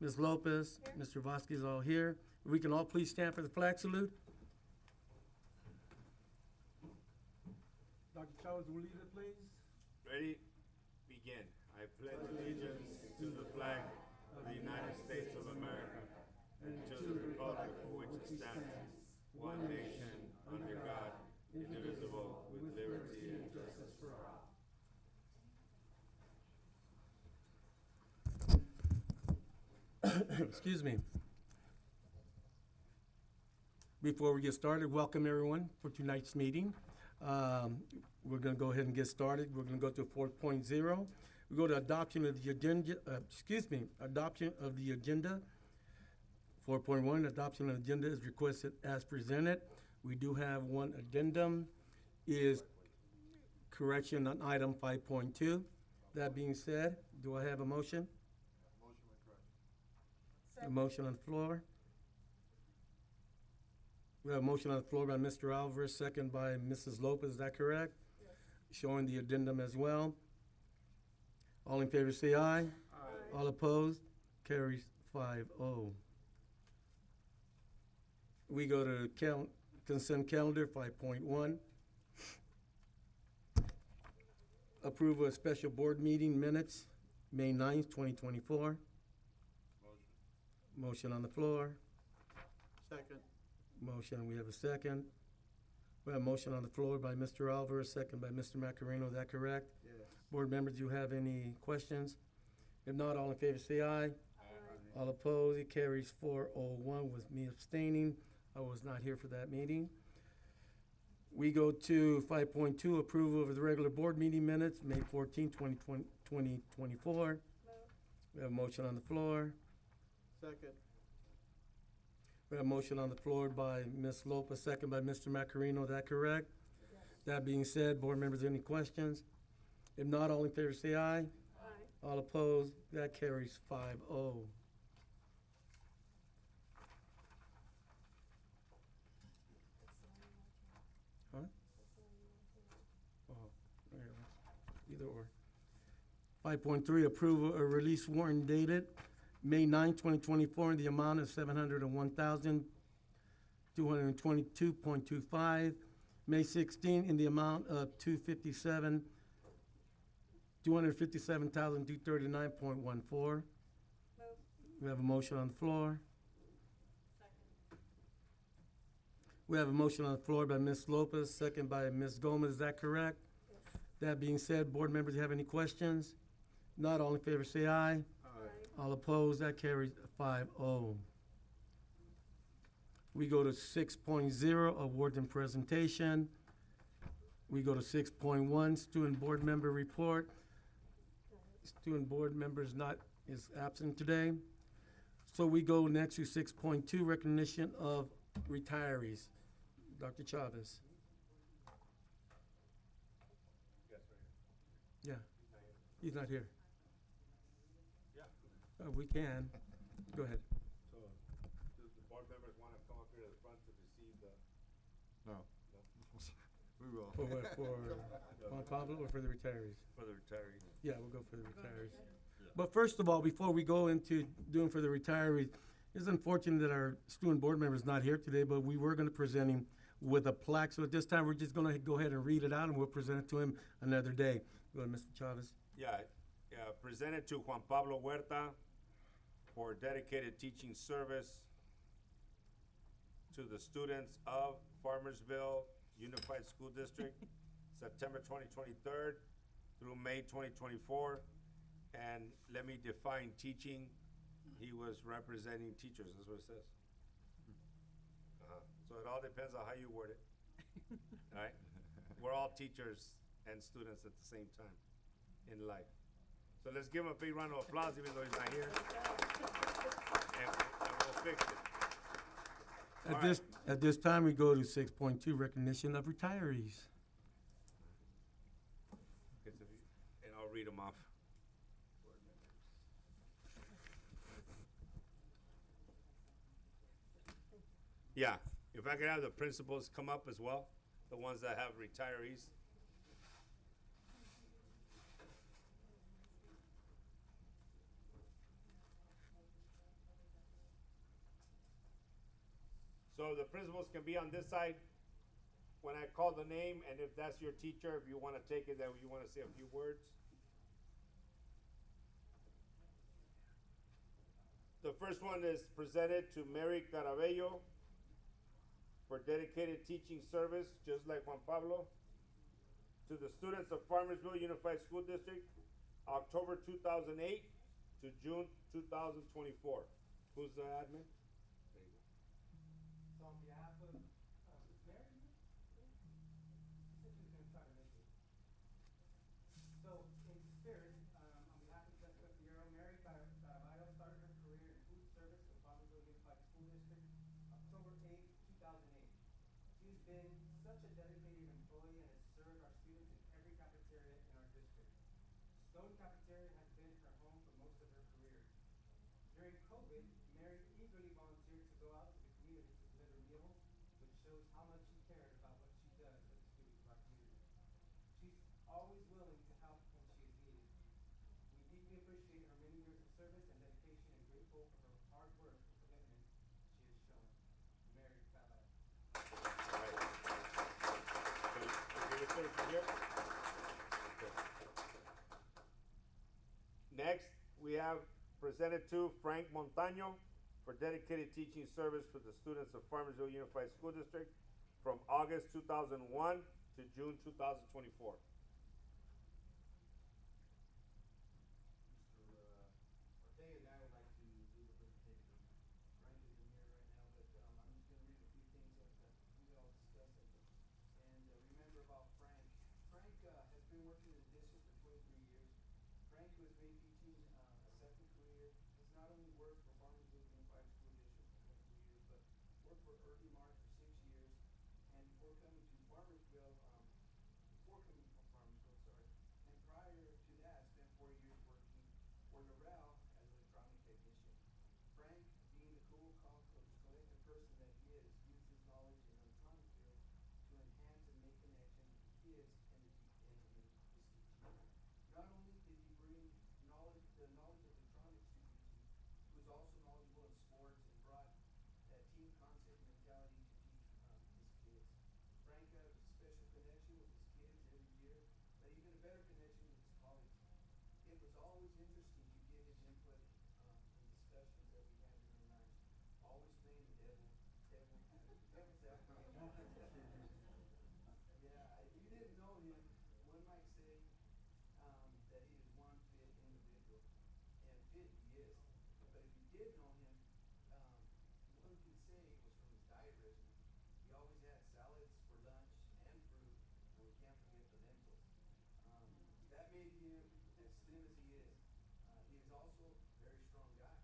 Ms. Lopez, Mr. Vasquez, all here. If we can all please stand for the flag salute. Dr. Chavez will lead it, please. Ready? Begin. I pledge allegiance to the flag of the United States of America and to the republic for which it stands, one nation, under God, indivisible, with liberty and justice for all. Excuse me. Before we get started, welcome everyone for tonight's meeting. We're going to go ahead and get started. We're going to go to 4.0. We go to adoption of the agenda. Adoption of the agenda. 4.1, adoption of the agenda is requested as presented. We do have one addendum, is correction on item 5.2. That being said, do I have a motion? A motion on the floor. We have a motion on the floor by Mr. Alvarez, second by Mrs. Lopez, is that correct? Yes. Showing the addendum as well. All in favor say aye. Aye. All opposed? Carries 5-0. We go to consent calendar 5.1. Approval of special board meeting minutes, May 9th, 2024. Motion on the floor. Second. Motion, we have a second. We have a motion on the floor by Mr. Alvarez, second by Mr. Macareno, is that correct? Yes. Board members, do you have any questions? If not, all in favor say aye. Aye. All opposed, it carries 401 with me abstaining. I was not here for that meeting. We go to 5.2, approval of the regular board meeting minutes, May 14, 2024. We have a motion on the floor. Second. We have a motion on the floor by Ms. Lopez, second by Mr. Macareno, is that correct? Yes. That being said, board members, any questions? If not, all in favor say aye. Aye. All opposed, that carries 5-0. Huh? Oh, yeah, either or. 5.3, approval of release warrant dated May 9, 2024, in the amount of $701,222.25. May 16, in the amount of $257,239.14. We have a motion on the floor. We have a motion on the floor by Ms. Lopez, second by Ms. Gomez, is that correct? Yes. That being said, board members, do you have any questions? Not, all in favor say aye. Aye. All opposed, that carries 5-0. We go to 6.0, awards and presentation. We go to 6.1, student board member report. Student board member is absent today. So we go next to 6.2, recognition of retirees. Dr. Chavez. Yeah, he's not here. Yeah. We can. Go ahead. So, do the board members want to come up here to the front to receive the? No. We will. For what, for Juan Pablo or for the retirees? For the retirees. Yeah, we'll go for the retirees. But first of all, before we go into doing for the retirees, it's unfortunate that our student board member is not here today, but we were going to present him with a plaque. So at this time, we're just going to go ahead and read it out, and we'll present it to him another day. Go ahead, Mr. Chavez. Yeah, presented to Juan Pablo Huerta for dedicated teaching service to the students of Farmersville Unified School District, September 2023 through May 2024. And let me define teaching. He was representing teachers, that's what it says. So it all depends on how you word it. All right? We're all teachers and students at the same time in life. So let's give him a big round of applause even though he's not here. And we'll fix it. All right. At this time, we go to 6.2, recognition of retirees. Okay, so and I'll read them off. Yeah, if I could have the principals come up as well, the ones that have retirees. So the principals can be on this side when I call the name, and if that's your teacher, if you wanna take it, that you wanna say a few words. The first one is presented to Mary Carabello for dedicated teaching service, just like Juan Pablo, to the students of Farmersville Unified School District, October 2008 to June 2024. Who's the admin? So on behalf of, Mary, said she was gonna try to make it. So in spirit, on behalf of Jessica Fierro, Mary Caraballo started her career in food service with Farmersville Unified School District, October 8th, 2008. She's been such a dedicated employee and has served our students in every cafeteria in our district. Stone Cafeteria has been her home for most of her career. During COVID, Mary eagerly volunteered to go out to the community to deliver meals, which shows how much she cared about what she does for the students of our community. She's always willing to help when she is needed. We deeply appreciate her many years of service and dedication and grateful for her hard work and commitment she has shown. Mary Caraballo. Alright. Can you put it from here? Okay. Next, we have presented to Frank Montaño for dedicated teaching service for the students of Farmersville Unified School District from August 2001 to June 2024. Ortega and I would like to do the presentation. Frank is in here right now, but I'm just gonna read a few things that we all discussed. And remember about Frank. Frank has been working in the district for 23 years. Frank, who has made teaching a second career, has not only worked for Farmersville Unified School District for 23 years, but worked for Early Mark for 6 years. And before coming to Farmersville, and prior to that, spent 4 years working for Norel as an electronic technician. Frank, being the cool, calm, collected person that he is, used his knowledge in the electronic field to enhance and make connections with the kids and his teaching. Not only did he bring the knowledge of electronics to teaching, he was also knowledgeable in sports and brought that team concept mentality to teach his kids. Frank had a special connection with his kids every year, but even a better connection with his colleagues. It was always interesting to get his input in discussions that we had during lunch. Always playing the devil's advocate. Yeah, if you didn't know him, one might say that he is one fit individual, and fit he is. But if you did know him, one can say it was from his diet regimen. He always had salads for lunch and fruit, and we can't forget the lentils. That made him as slim as he is. He is also a very strong guy.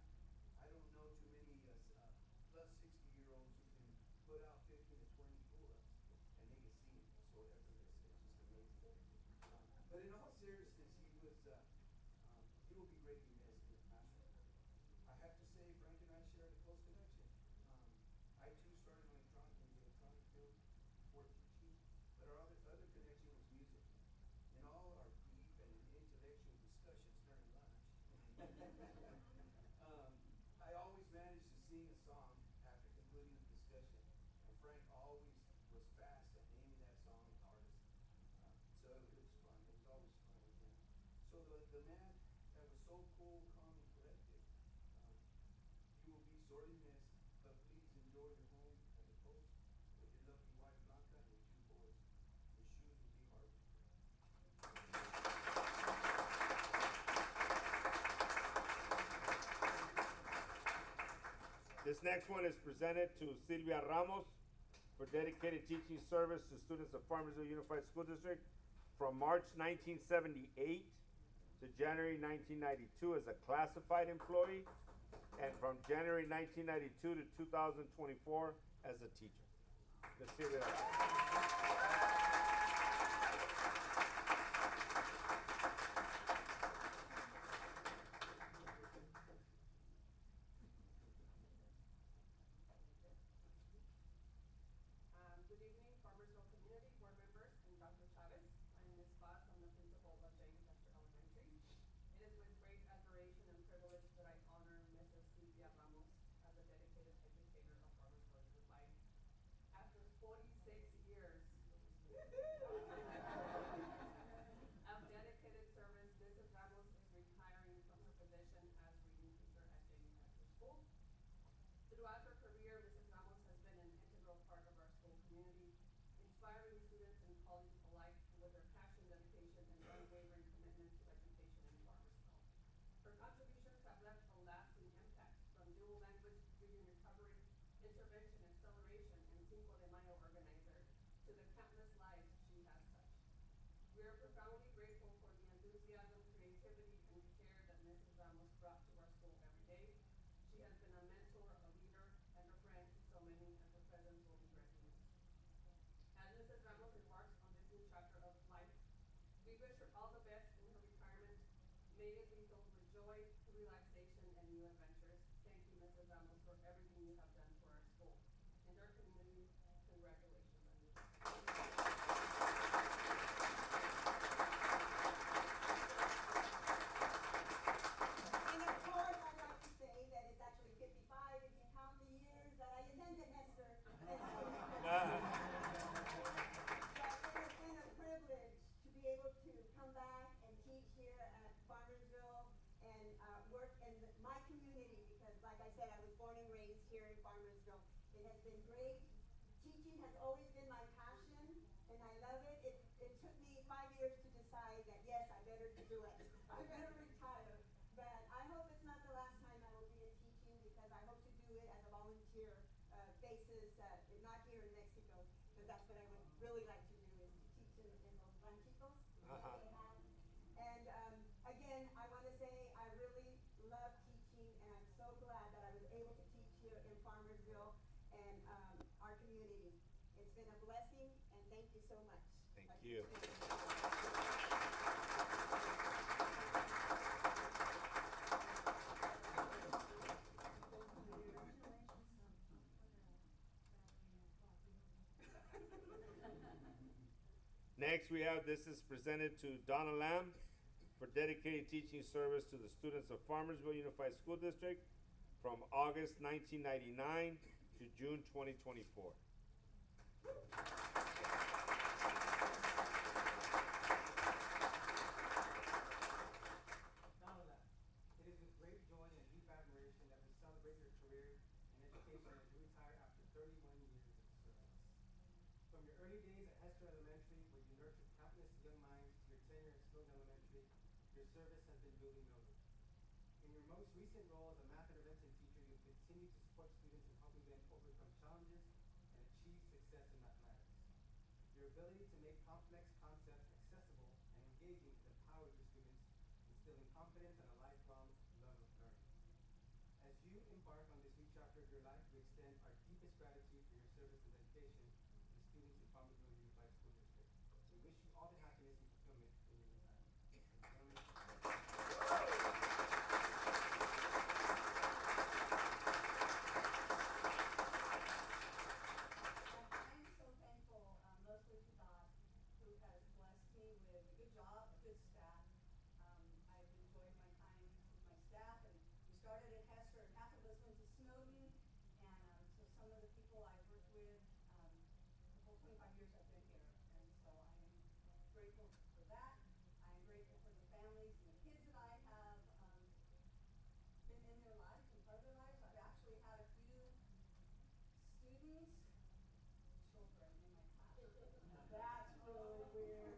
I don't know too many plus 60-year-olds who can put out 15 to 20 pull-ups and make it seem so effortless. It's just amazing. But in all seriousness, he will be greatly missed in the classroom. I have to say, Frank and I shared a close connection. I too started in the electronic field before teaching, but our other connection was music. In all our brief and intellectual discussions during lunch, I always managed to sing a song after concluding the discussion, and Frank always was fast at naming that song and artist. So it was fun. It was always fun with him. So the man that was so cool, calm, and collected, you will be sorely missed, but please enjoy your home at the coast with your lovely wife Blanca and your 2 boys. Your shoes will be hard to fill. This next one is presented to Silvia Ramos for dedicated teaching service to students of Farmersville Unified School District from March 1978 to January 1992 as a classified employee, and from January 1992 to 2024 as a teacher. Ms. Silvia. Good evening, Farmersville community, board members, and Dr. Chavez. I'm Ms. Vaz, I'm the principal of J. Chester Elementary. It is with great admiration and privilege that I honor Mrs. Silvia Ramos as a dedicated educator of Farmersville Unified 46 years of dedicated service, Mrs. Ramos is retiring from her position as reading teacher at J.V. Hester School. Throughout her career, Mrs. Ramos has been an integral part of our school community, inspiring students and colleagues alike with her passion, dedication, and unwavering commitment to education in Farmersville. Her contributions have left a lasting impact, from dual language reading recovery, intervention acceleration, and Cinco de Mayo organizer, to the countless lives she has touched. We are profoundly grateful for the enthusiasm, creativity, and care that Mrs. Ramos brought to our school every day. She has been a mentor, a leader, and a friend to so many, and her presence will be greatly missed. As Mrs. Ramos embarks on this new chapter of life, we wish her all the best in her retirement. May it be filled with joy, relaxation, and new adventures. Thank you, Mrs. Ramos, for everything you have done for our school and our community. Congratulations on your And of course, I'd like to say that it's actually 55 if you count the years that I attended Hester. But it has been a privilege to be able to come back and teach here at Farmersville and work in my community, because like I said, I was born and raised here in Farmersville. It has been great. Teaching has always been my passion, and I love it. It took me 5 years to decide that, yes, I better do it. I better retire. But I hope it's not the last time I will be in teaching, because I hope to do it as a volunteer basis, not here in Mexico, because that's what I would really like to do, is to teach in those ranchitos that they have. And again, I want to say I really love teaching, and I'm so glad that I was able to teach here in Farmersville and our community. It's been a blessing, and thank you so much. Thank you. Next, we have, this is presented to Donna Lamb for dedicated teaching service to the students of Farmersville Unified School District from August 1999 to June 2024. Donald, it is with great joy and deep admiration that we celebrate your career in education as you retire after 31 years of service. From your early days at Hester Elementary, where you nurtured countless young minds, to your tenure at Snowden Elementary, your service has been duly noted. In your most recent role as a math intervention teacher, you continue to support students in helping them overcome challenges and achieve success in mathematics. Your ability to make complex concepts accessible and engaging has empowered your students, instilling confidence and a lifelong love of learning. As you embark on this new chapter of your life, we extend our deepest gratitude for your service and dedication to the students in Farmersville Unified School District. We wish you all the happiness and fulfillment in your retirement. I'm so thankful, mostly to God, who has blessed me with a good job, a good staff. I've enjoyed my time with my staff, and we started at Hester, and half of us went to Snowden, and so some of the people I've worked with, the whole 25 years I've been here, and so I am grateful for that. I am grateful for the families and the kids that I have been in their lives and part of their lives. I've actually had a few students, children in my class. Now that's really weird.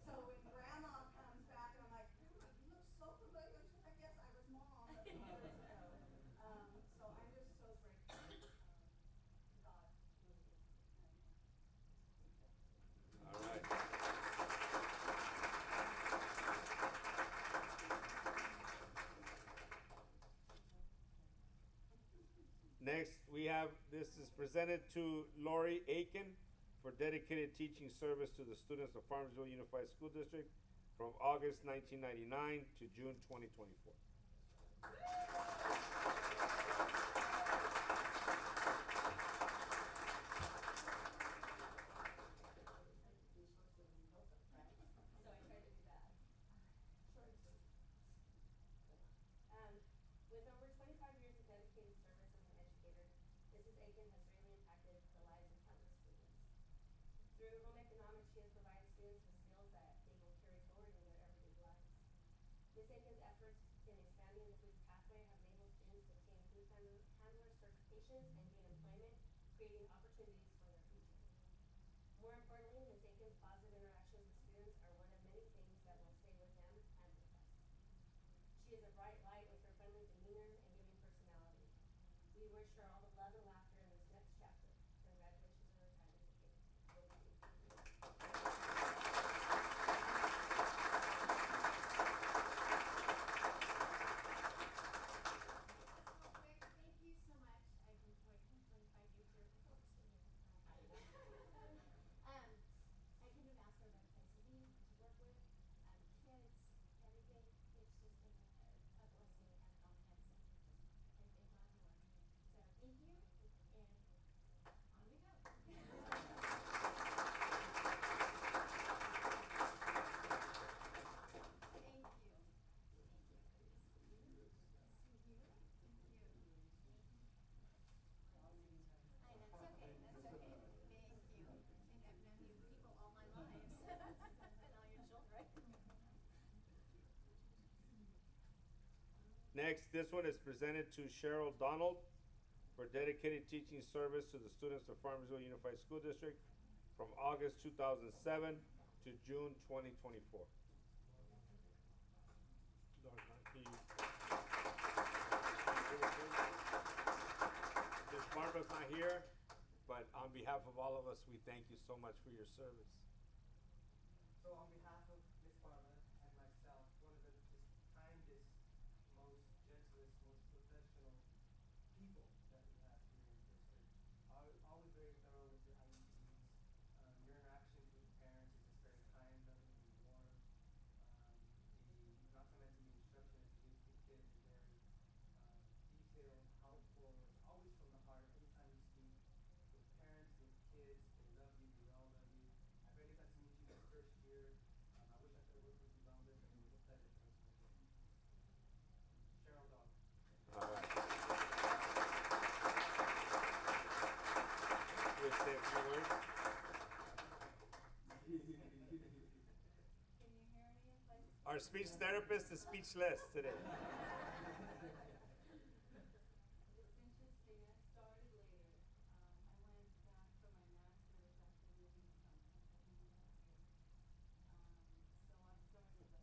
So when grandma comes back and I'm like, Grandma, you look so familiar. She's like, yes, I was mom a few years ago. So I'm just so grateful. God really is. All right. Next, we have, this is presented to Lori Aiken for dedicated teaching service to the students of Farmersville Unified School District from August 1999 to June 2024. So I tried to do that. With over 25 years of dedicated service as an educator, Mrs. Aiken has greatly impacted the lives of Through home economics, she has provided students with skills that they will carry forward in their everyday lives. Ms. Aiken's efforts in expanding the food pathway have enabled students to obtain food handler certifications and gain employment, creating opportunities for their future. More importantly, Ms. Aiken's positive interactions with students are one of many things that will stay with them and with us. She is a bright light with her friendly demeanor and giving personality. We wish her all the love and laughter in this next chapter. Congratulations on her time, Ms. Aiken. Over to you. Thank you so much. I've enjoyed 25 years here. I couldn't have asked for a better place to be, to work with, kids, everything. It's just been a blessing and a confidence, and thank God for working here. So thank you, and on we go. Thank you. See you. Thank you. Hi, that's okay, that's okay. Thank you. I think I've known you people all my lives, and all your children. Next, this one is presented to Cheryl Donald for dedicated teaching service to the students of Farmersville Unified School District from August 2007 to June 2024. Ms. Barbara's not here, but on behalf of all of us, we thank you so much for your service. So on behalf of Ms. Barbara and myself, one of the just kindest, most gentlest, most professional people that we have here in the district. Always very thorough with your IEPs. Your interactions with the parents is just very kind, loving, and warm. Not to mention the instruction that you give to kids is very detailed, helpful. It's always from the heart. Every time you speak with parents, with kids, they love you. We all love you. I barely got to meet you this first year. I wish I could have worked with you longer, but it was a pleasure to work with you. Cheryl Dog. All right. We'll say a few words. Can you hear me? Our speech therapist is speechless today. It's interesting, I started later. I went back for my master's after moving from Pennsylvania here. So I started late.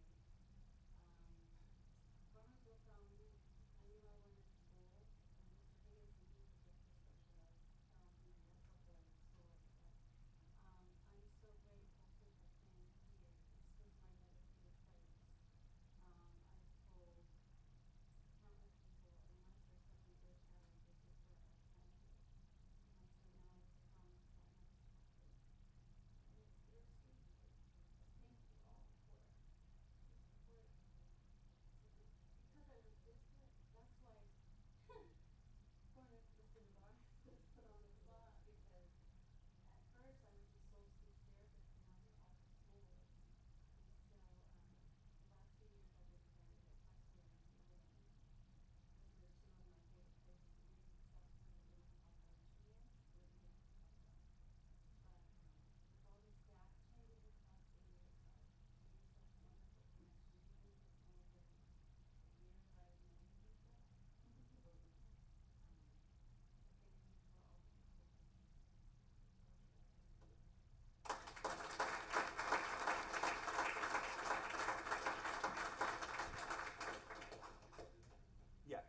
Farmersville found me. I knew I wanted school, and Mr. Higgins and he was just such a found me. We're so glad it's so like that. I'm so grateful to have been here. This was my dedicated place. I've told countless people, unless there's something good happening, this is where I come to. And so now it's time for that next chapter. And it's bittersweet. Thank you all for because I was distant, that's why Cornelius and Barnes was put on the spot, because at first I was just sole speech therapist and I was after school work. And so, the last 2 years I've been presented at high school and Northern. Those were two of my favorite places to be, except for the days off of Michigan, where we didn't have to talk about. But, with all the staff changes this past 2 years, I've made such wonderful connections, even if it's only been a year that I've known people. So thank you for all that you've given me. Yeah.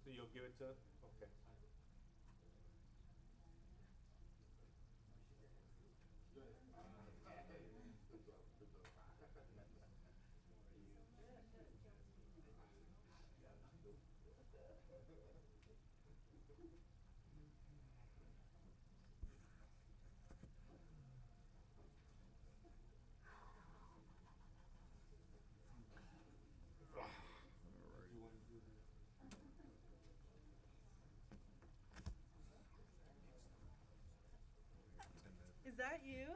So you'll give it to, okay. Is that you?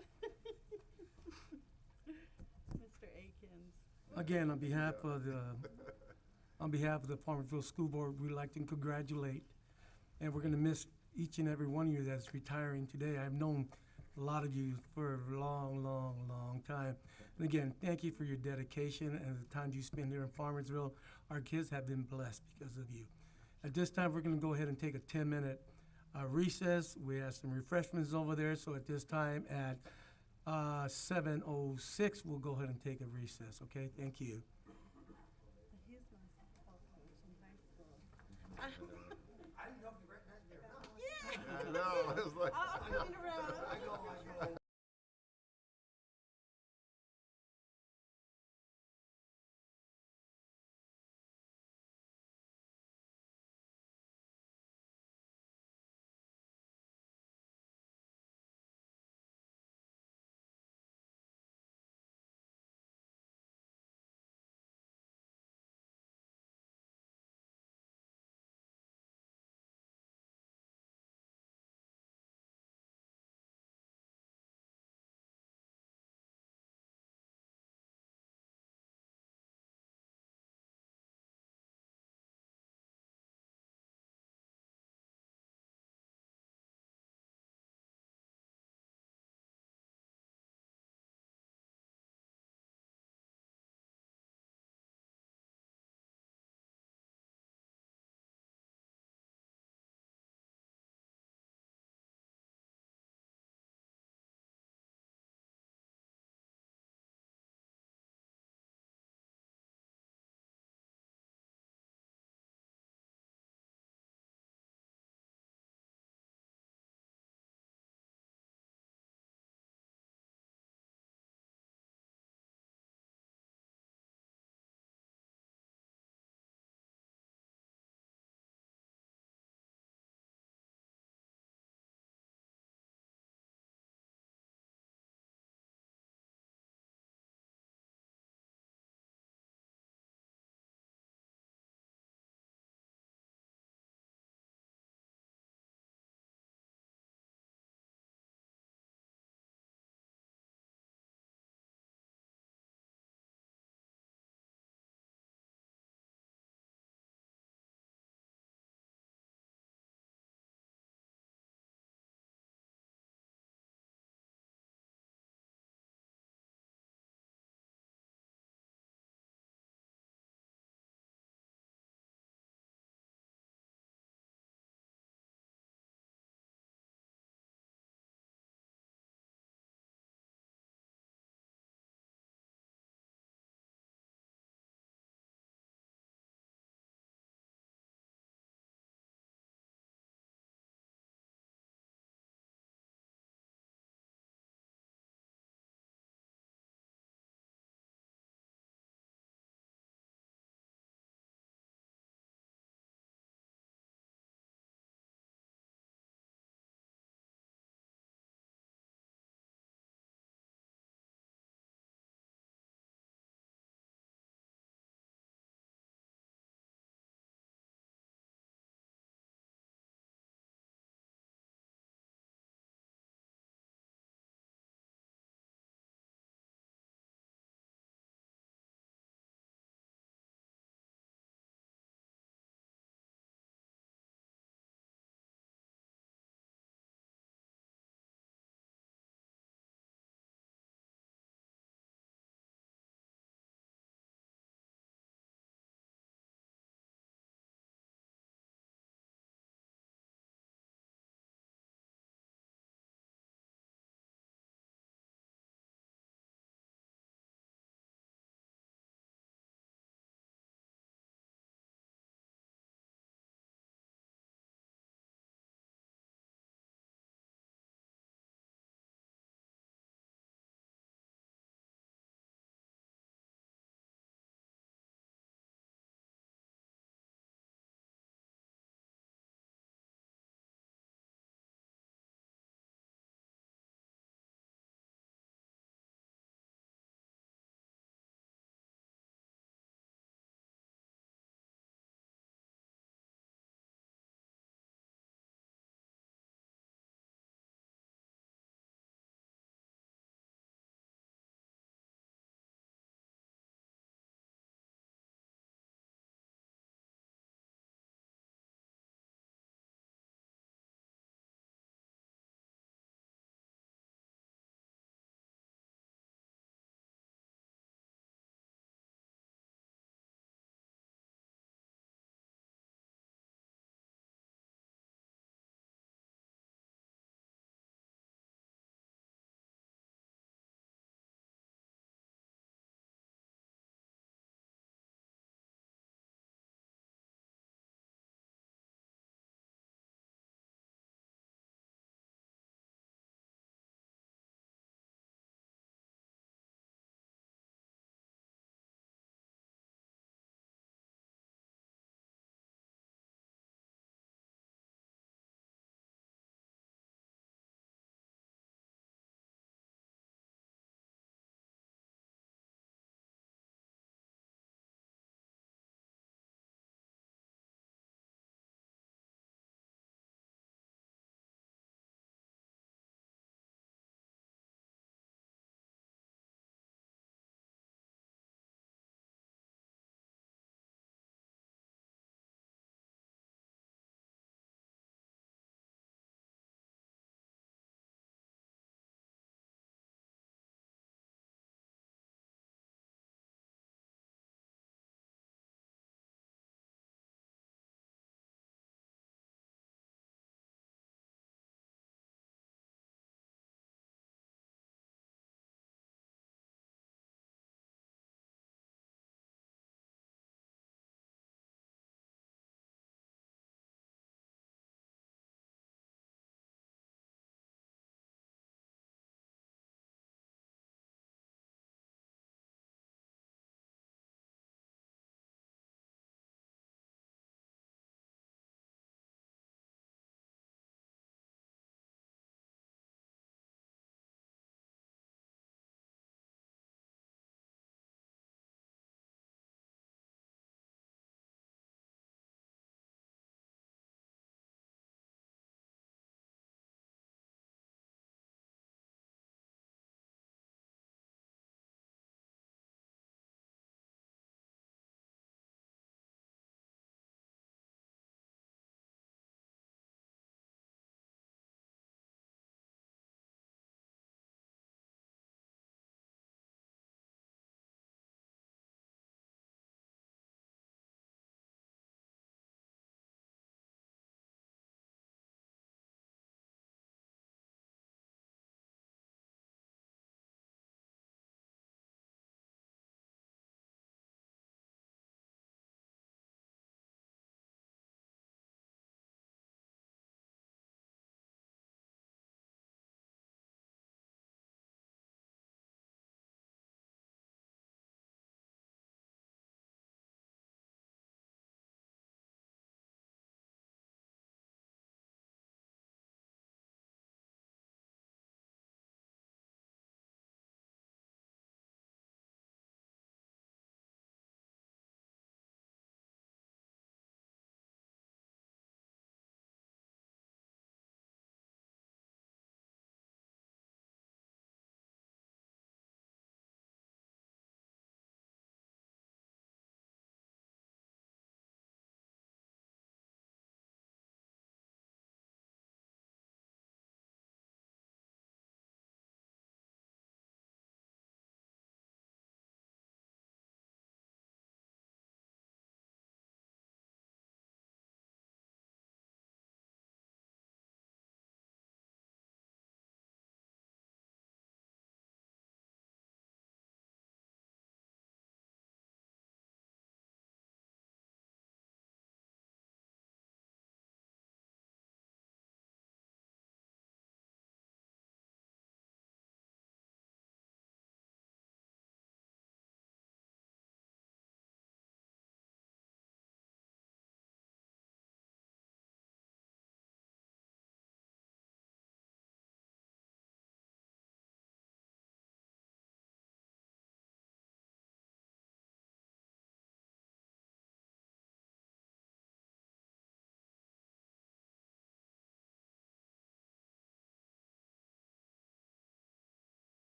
Mr. Akins. Again, on behalf of the Farmersville School Board, we'd like to congratulate, and we're gonna miss each and every one of you that's retiring today. I've known a lot of you for a long, long, long time. And again, thank you for your dedication and the time you spend here in Farmersville. Our kids have been blessed because of you. At this time, we're gonna go ahead and take a 10-minute recess. We have some refreshments over there, so at this time at 7:06, we'll go ahead and take a recess, okay? Thank you. He's my football coach in high school. I didn't know if you recognized me or not. Yeah. I know, it's like. I'll bring it around. I know.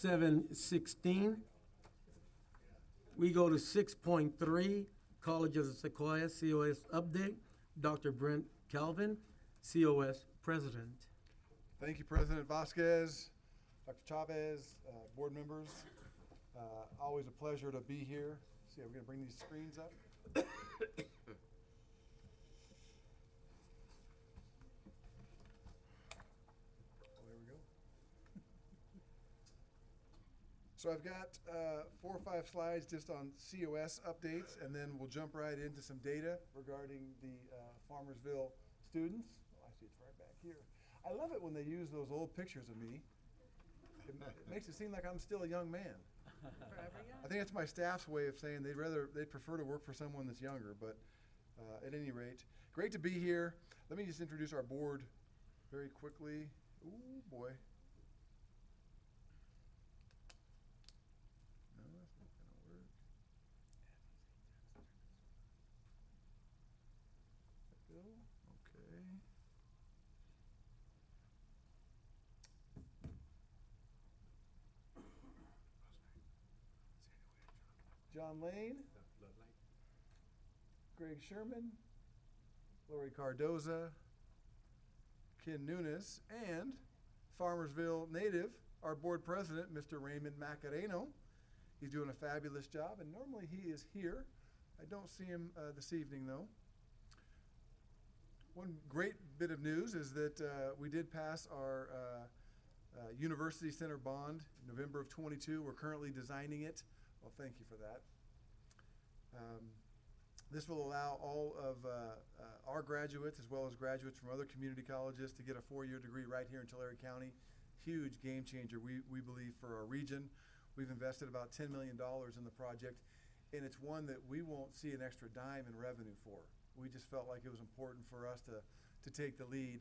7:16. We go to 6.3, College of the Sequoia, COS update. Dr. Brent Calvin, COS president. Thank you, President Vasquez, Dr. Chavez, board members. Always a pleasure to be here. See, we're gonna bring these screens up. There we go. So I've got 4 or 5 slides just on COS updates, and then we'll jump right into some data regarding the Farmersville students. Oh, I see it's right back here. I love it when they use those old pictures of me. It makes it seem like I'm still a young man. Forever young. I think that's my staff's way of saying they'd prefer to work for someone that's younger, but at any rate, great to be here. Let me just introduce our board very quickly. Ooh, boy. No, that's not gonna work. There we go. Okay. John Lane, Greg Sherman, Lori Cardoza, Ken Nunes, and Farmersville native, our board president, Mr. Raymond Macareno. He's doing a fabulous job, and normally he is here. I don't see him this evening, though. One great bit of news is that we did pass our University Center bond in November of 22. We're currently designing it. Well, thank you for that. This will allow all of our graduates, as well as graduates from other community colleges, to get a 4-year degree right here in Tulare County. Huge game changer, we believe, for our region. We've invested about $10 million in the project, and it's one that we won't see an extra dime in revenue for. We just felt like it was important for us to take the lead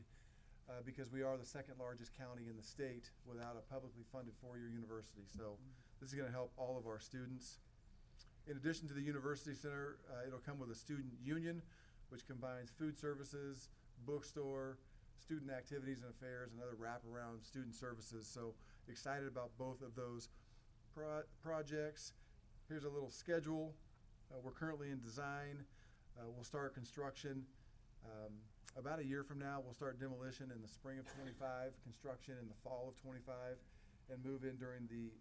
because we are the second largest county in the state without a publicly funded 4-year university. So this is going to help all of our students. In addition to the University Center, it'll come with a student union, which combines food services, bookstore, student activities and affairs, and other wraparound student services. So excited about both of those projects. Here's a little schedule. We're currently in design. We'll start construction about a year from now. We'll start demolition in the spring of 25, construction in the fall of 25, and move in during the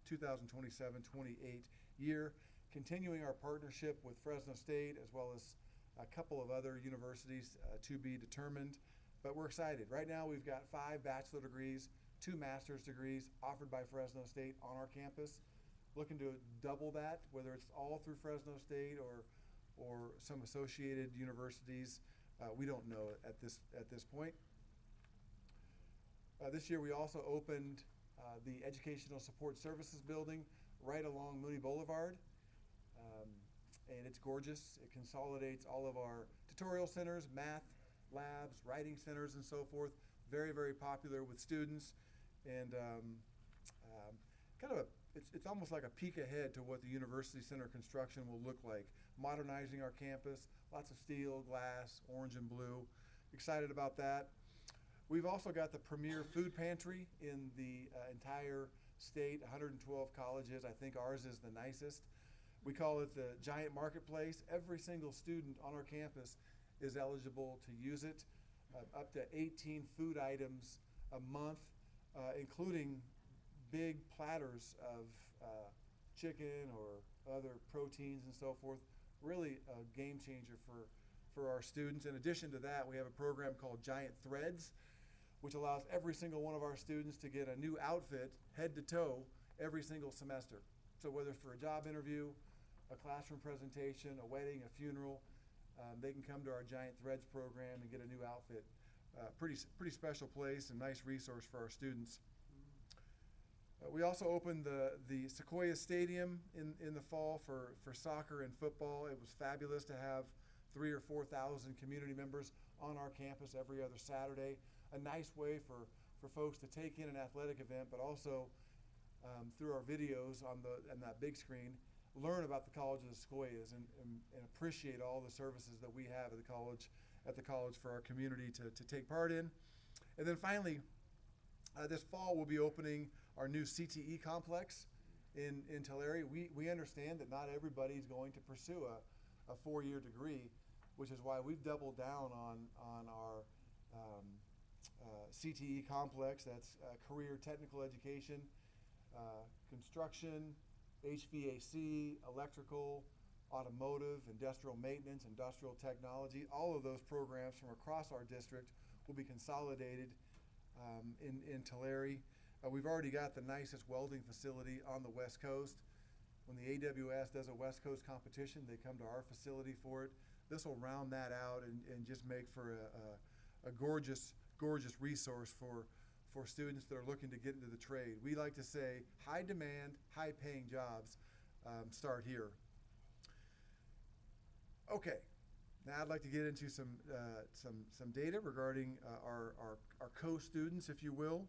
2027-28 year. Continuing our partnership with Fresno State as well as a couple of other universities to be determined. But we're excited. Right now we've got 5 bachelor degrees, 2 master's degrees offered by Fresno State on our campus. Looking to double that, whether it's all through Fresno State or some associated universities. We don't know at this point. This year we also opened the Educational Support Services building right along Mooney Boulevard. And it's gorgeous. It consolidates all of our tutorial centers, math labs, writing centers, and so forth. Very, very popular with students. And it's almost like a peek ahead to what the University Center construction will look like. Modernizing our campus, lots of steel, glass, orange and blue. Excited about that. We've also got the premier food pantry in the entire state, 112 colleges. I think ours is the nicest. We call it the Giant Marketplace. Every single student on our campus is eligible to use it. Up to 18 food items a month, including big platters of chicken or other proteins and so forth. Really a game changer for our students. In addition to that, we have a program called Giant Threads, which allows every single one of our students to get a new outfit, head to toe, every single semester. So whether it's for a job interview, a classroom presentation, a wedding, a funeral, they can come to our Giant Threads program and get a new outfit. Pretty special place and nice resource for our students. We also opened the Sequoia Stadium in the fall for soccer and football. It was fabulous to have 3,000 or 4,000 community members on our campus every other Saturday. A nice way for folks to take in an athletic event, but also through our videos on that big screen, learn about the College of the Sequoias and appreciate all the services that we have at the college for our community to take part in. And then finally, this fall we'll be opening our new CTE complex in Tulare. We understand that not everybody's going to pursue a 4-year degree, which is why we've doubled down on our CTE complex. That's career technical education, construction, HVAC, electrical, automotive, industrial maintenance, industrial technology. All of those programs from across our district will be consolidated in Tulare. We've already got the nicest welding facility on the West Coast. When the AWS does a West Coast competition, they come to our facility for it. This will round that out and just make for a gorgeous, gorgeous resource for students that are looking to get into the trade. We like to say high demand, high paying jobs start here. Okay, now I'd like to get into some data regarding our co-students, if you will.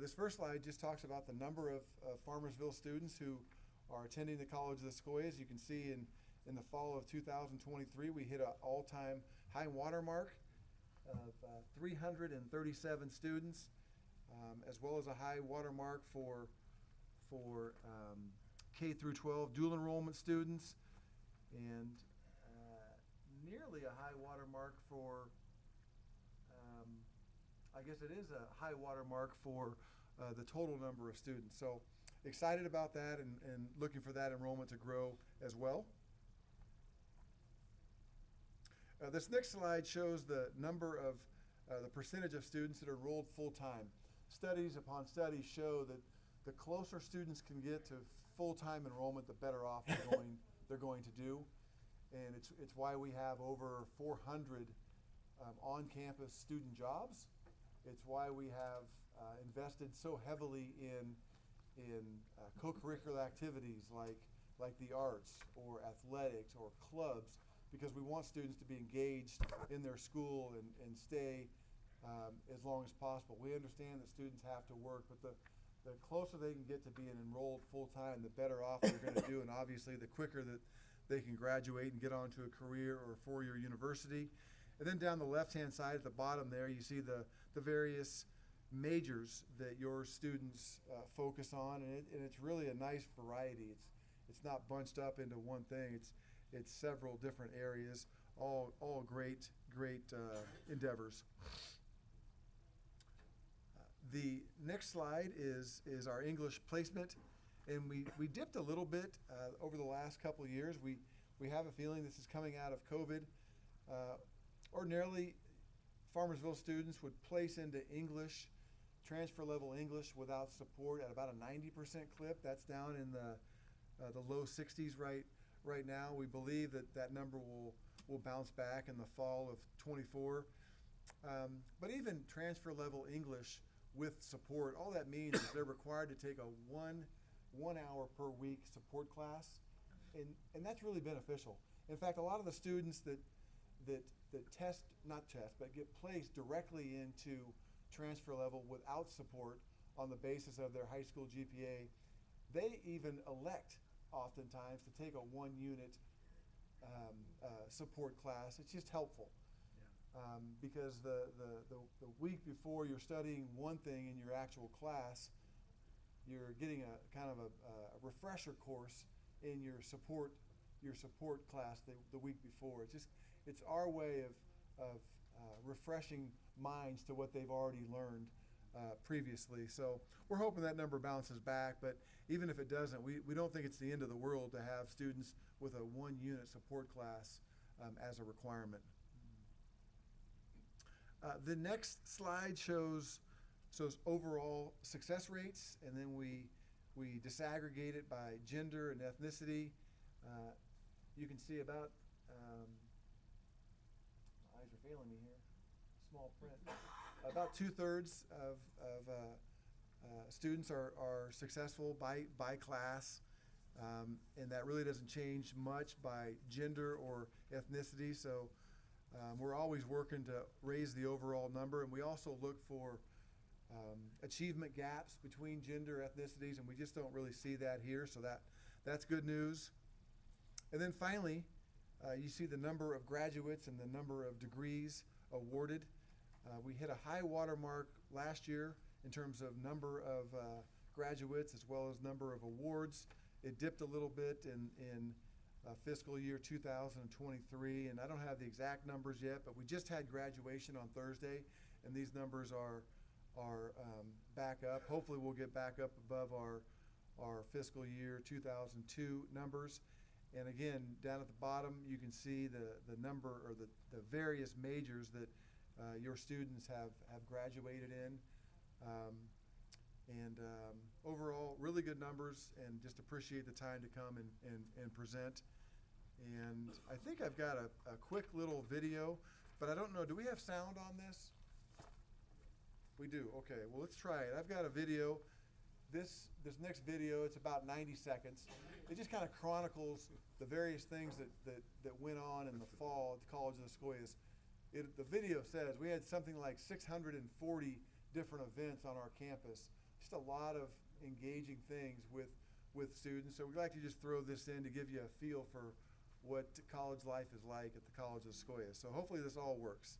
This first slide just talks about the number of Farmersville students who are attending the College of the Sequoias. You can see in the fall of 2023, we hit an all-time high watermark of 337 students, as well as a high watermark for K through 12 dual enrollment students, and nearly a high watermark for, I guess it is a high watermark for the total number of students. So excited about that and looking for that enrollment to grow as well. This next slide shows the number of, the percentage of students that are enrolled full-time. Studies upon studies show that the closer students can get to full-time enrollment, the better off they're going to do. And it's why we have over 400 on-campus student jobs. It's why we have invested so heavily in co-curricular activities like the arts or athletics or clubs, because we want students to be engaged in their school and stay as long as possible. We understand that students have to work, but the closer they can get to being enrolled full-time, the better off they're going to do, and obviously the quicker that they can graduate and get onto a career or a 4-year university. And then down the left-hand side at the bottom there, you see the various majors that your students focus on, and it's really a nice variety. It's not bunched up into one thing. It's several different areas, all great endeavors. The next slide is our English placement, and we dipped a little bit over the last couple of years. We have a feeling this is coming out of COVID. Ordinarily, Farmersville students would place into English, transfer level English without support at about a 90% clip. That's down in the low 60s right now. We believe that number will bounce back in the fall of 24. But even transfer level English with support, all that means is they're required to take a one hour per week support class, and that's really beneficial. In fact, a lot of the students that get placed directly into transfer level without support on the basis of their high school GPA, they even elect oftentimes to take a 1-unit support class. It's just helpful. Because the week before you're studying one thing in your actual class, you're getting a kind of a refresher course in your support class the week before. It's our way of refreshing minds to what they've already learned previously. So we're hoping that number bounces back, but even if it doesn't, we don't think it's the end of the world to have students with a 1-unit support class as a requirement. The next slide shows overall success rates, and then we disaggregate it by gender and ethnicity. You can see about, my eyes are failing me here, small print. About 2/3 of students are successful by class, and that really doesn't change much by gender or ethnicity. So we're always working to raise the overall number, and we also look for achievement gaps between gender ethnicities, and we just don't really see that here, so that's good news. And then finally, you see the number of graduates and the number of degrees awarded. We hit a high water mark last year in terms of number of graduates as well as number of awards. It dipped a little bit in fiscal year 2023, and I don't have the exact numbers yet, but we just had graduation on Thursday, and these numbers are back up. Hopefully, we'll get back up above our fiscal year 2002 numbers. And again, down at the bottom, you can see the number or the various majors that your students have graduated in. Overall, really good numbers, and just appreciate the time to come and present. And I think I've got a quick little video, but I don't know, do we have sound on this? We do, okay, well, let's try it. I've got a video. This next video, it's about 90 seconds. It just kind of chronicles the various things that went on in the fall at the College of the Sequoias. The video says we had something like 640 different events on our campus. Just a lot of engaging things with students. So we'd like to just throw this in to give you a feel for what college life is like at the College of the Sequoias. So hopefully this all works.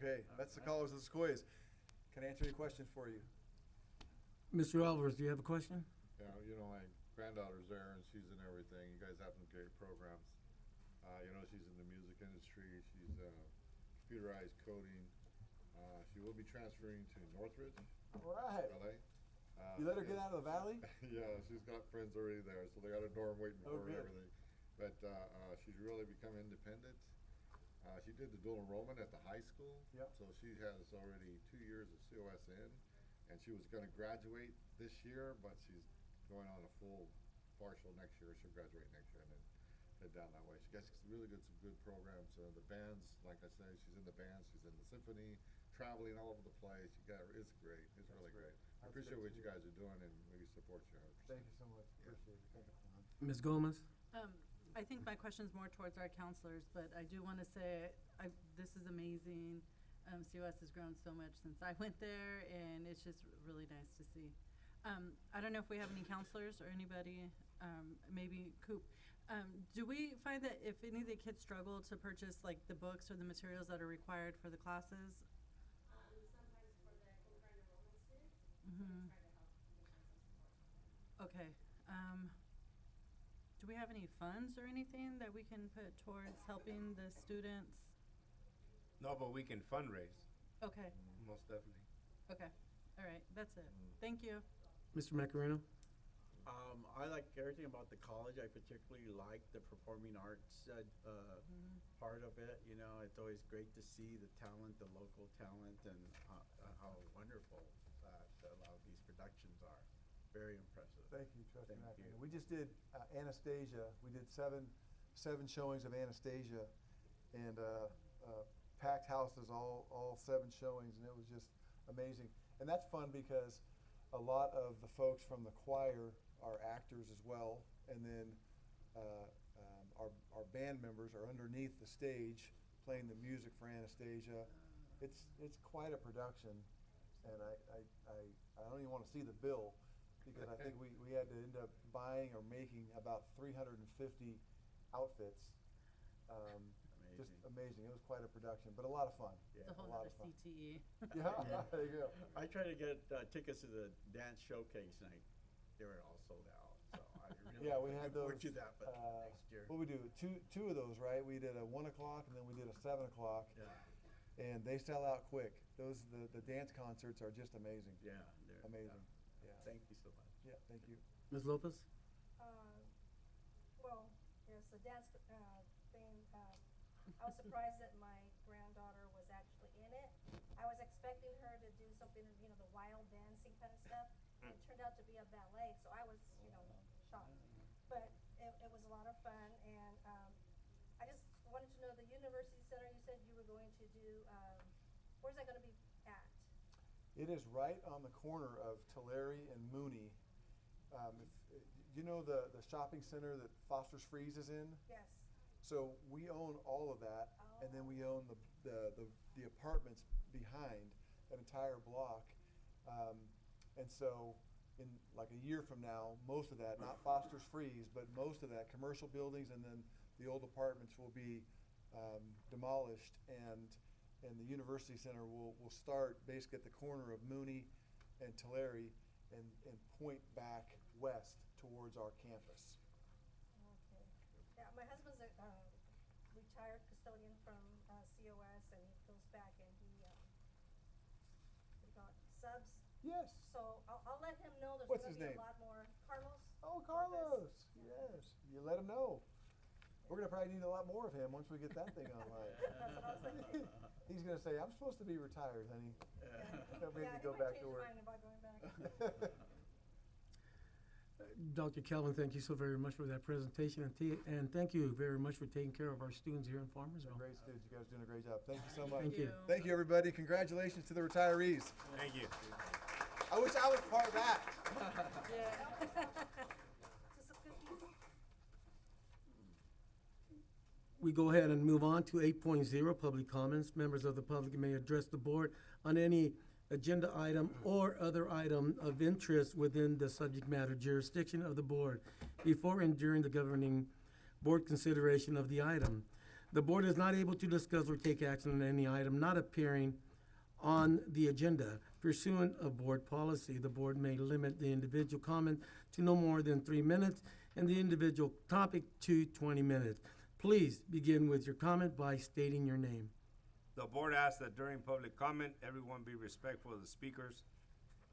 Okay, that's the College of the Sequoias. Can I answer any questions for you? Mr. Alvarez, do you have a question? Yeah, you know, my granddaughter's there and she's in everything. You guys have some great programs. You know, she's in the music industry. She's computerized coding. She will be transferring to Northridge, All right. LA. You let her get out of the valley? Yeah, she's got friends already there, so they got a dorm waiting for her and good. everything. But she's really become independent. She did the dual enrollment at the high school. Yep. So she has already 2 years of COS in, and she was going to graduate this year, but she's going on a full partial next year. She'll graduate next year and then head down that way. She gets really good, some good programs. The bands, like I say, she's in the band, she's in the symphony, traveling all over the place. It's great. It's really great. I That's appreciate great what to you hear. guys are doing, and we support you 100%. Thank you so much. Yeah. Appreciate it. Thank you. Ms. Gomez? I think my question's more towards our counselors, but I do want to say, this is amazing. COS has grown so much since I went there, and it's just really nice to see. I don't know if we have any counselors or anybody, maybe Coop. Do we find that if any of the kids struggle to purchase like the books or the materials that are required for the classes? Sometimes for the concurrent enrollment students, Mhm. we try to help give them some support. Okay. Do we have any funds or anything that we can put towards helping the students? No, but we can fundraise, Okay, most definitely. okay. All right, that's it. Thank you. Mr. Macareno? I like everything about the college. I particularly like the performing arts part of it. You know, it's always great to see the talent, the local talent, and how wonderful that a lot of these productions are. Very impressive. Thank you, Trustee Thank McEnany. you. We just did Anastasia. We did seven showings of Anastasia, and packed houses, all 7 showings, and it was just amazing. And that's fun because a lot of the folks from the choir are actors as well, and then our band members are underneath the stage playing the music for Anastasia. It's quite a production, and I don't even want to see the bill, because I think we had to end up buying or making about 350 outfits. Just amazing. It was quite a production, but a lot of fun. It's a whole lot other of fun. CTE. Yeah, there you go. I tried to get tickets to the dance showcase night. They were all sold out, so I really Yeah, we looking had forward those. to that, but next year. What we do? Two of those, right? We did a 1 o'clock and then we did a 7 o'clock, Yeah, and they sell out quick. The dance concerts are just amazing. yeah, they're Amazing. yeah. Yeah. Thank you so much. Yeah. Thank you. Ms. Lopez? Well, yes, the dance, thing, I was surprised that my granddaughter was actually in it. I was expecting her to do something, the wild dancing kind of stuff. And it turned out to be a ballet, so I was, shocked. But it was a lot of fun, and, I just wanted to know, the University Center, you said you were going to do, where's that gonna be at? It is right on the corner of Tulare and Mooney. If, you know the shopping center that Foster's Freeze is in? Yes. So we own all of that, and then we own the apartments behind that entire block. And so in like a year from now, most of that, not Foster's Freeze, but most of that, commercial buildings and then the old apartments will be demolished, and the University Center will start basically at the corner of Mooney and Tulare and point back west towards our campus. Okay. Yeah, my husband's a retired custodian from COS, and he goes back and he, what do you call it, subs. Yes. So I'll let him know there's What's gonna his be name? a lot more. Carlos? Oh, Carlos. Yes. You let him know. We're gonna probably need a lot more of him once we get that thing online. That's what I was thinking. He's gonna say, "I'm supposed to be retired, honey." Don't make me Yeah, he go might back change to his work. mind about going back. Dr. Calvin, thank you so very much for that presentation, and thank you very much for taking care of our students here in Farmersville. Great students. You guys are doing a great job. Thank you so much. Thank you. Thank you, everybody. Congratulations to the retirees. Thank you. I wish I was part of that. Yeah. Just some cookies. We go ahead and move on to 8.0, public comments. Members of the public may address the board on any agenda item or other item of interest within the subject matter jurisdiction of the board before and during the governing board consideration of the item. The board is not able to discuss or take action on any item not appearing on the agenda. Pursuant of board policy, the board may limit the individual comment to no more than 3 minutes and the individual topic to 20 minutes. Please begin with your comment by stating your name. The board asks that during public comment, everyone be respectful of the speakers.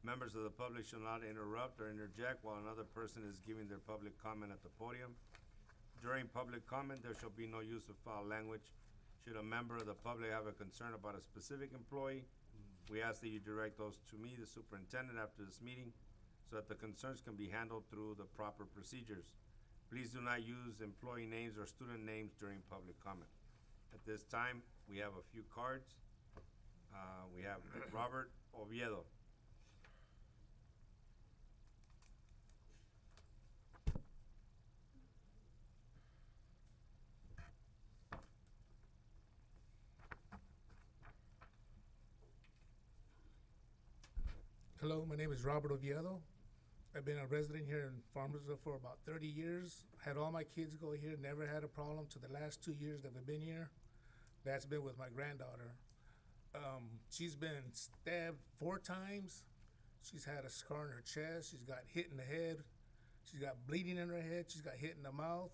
Members of the public shall not interrupt or interject while another person is giving their public comment at the podium. During public comment, there shall be no use of foul language. Should a member of the public have a concern about a specific employee, we ask that you direct those to me, the superintendent, after this meeting, so that the concerns can be handled through the proper procedures. Please do not use employee names or student names during public comment. At this time, we have a few cards. We have Robert Oviedo. Hello, my name is Robert Oviedo. I've been a resident here in Farmersville for about 30 years. Had all my kids go here, never had a problem to the last 2 years that we've been here. That's been with my granddaughter. She's been stabbed 4 times. She's had a scar on her chest. She's got hit in the head. She's got bleeding in her head. She's got hit in the mouth.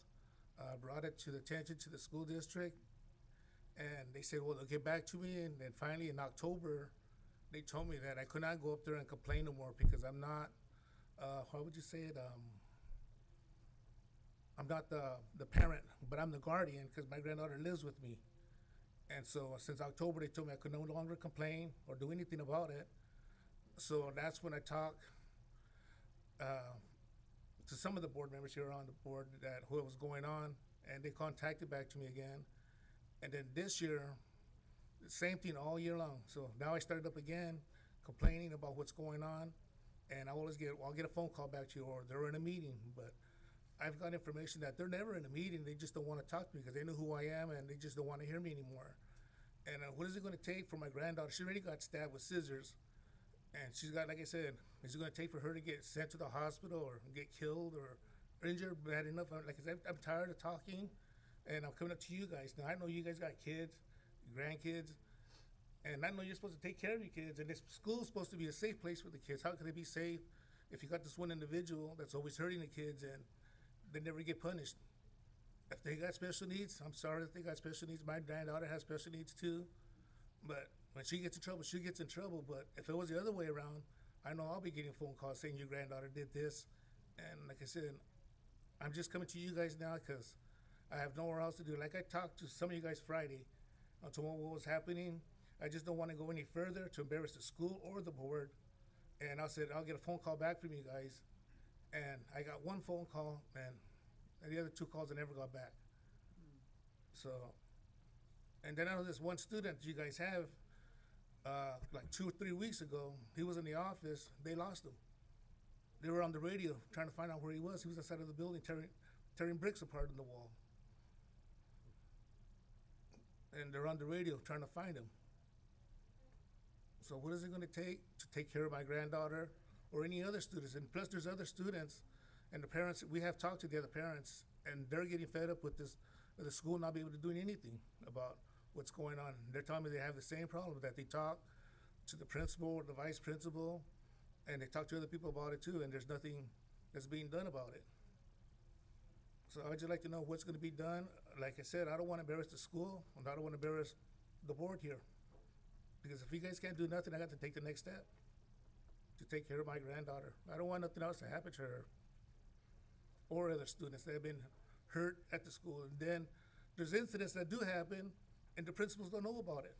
Brought it to the attention to the school district. And they said, well, they'll get back to me. And then finally in October, they told me that I could not go up there and complain no more because I'm not, how would you say it? I'm not the parent, but I'm the guardian because my granddaughter lives with me. And so since October, they told me I could no longer complain or do anything about it. So that's when I talked to some of the board members here on the board that what was going on, and they contacted back to me again. And then this year, the same thing all year long. So now I started up again, complaining about what's going on, and I'll get a phone call back to you, or they're in a meeting. But I've got information that they're never in a meeting. They just don't want to talk to me because they know who I am, and they just don't want to hear me anymore. And what is it going to take for my granddaughter? She already got stabbed with scissors, And she's got, like I said, is it gonna take for her to get sent to the hospital or get killed or injured bad enough? Like I said, I'm tired of talking, and I'm coming up to you guys. Now, I know you guys got kids, grandkids, and I know you're supposed to take care of your kids, and this school's supposed to be a safe place for the kids. How can they be safe if you got this one individual that's always hurting the kids and they never get punished? If they got special needs, I'm sorry that they got special needs. My granddaughter has special needs too. But when she gets in trouble, she gets in trouble. But if it was the other way around, I know I'll be getting phone calls saying your granddaughter did this. And like I said, I'm just coming to you guys now because I have nowhere else to do. Like I talked to some of you guys Friday to what was happening. I just don't want to go any further to embarrass the school or the board. And I said, I'll get a phone call back from you guys. And I got one phone call, and the other 2 calls I never got back. So, and then I know this one student you guys have, like 2 or 3 weeks ago, he was in the office, they lost him. They were on the radio trying to find out where he was. He was outside of the building tearing bricks apart in the wall. And they're on the radio trying to find him. So what is it gonna take to take care of my granddaughter or any other students? And plus there's other students and the parents, we have talked to the other parents and they're getting fed up with this, with the school not being able to do anything about what's going on. They're telling me they have the same problem, that they talk to the principal or the vice principal and they talk to other people about it too, and there's nothing that's being done about it. So I'd just like to know what's gonna be done. Like I said, I don't wanna embarrass the school, and I don't wanna embarrass the board here. Because if you guys can't do nothing, I got to take the next step to take care of my granddaughter. I don't want nothing else to happen to her or other students that have been hurt at the school. And then there's incidents that do happen, and the principals don't know about it.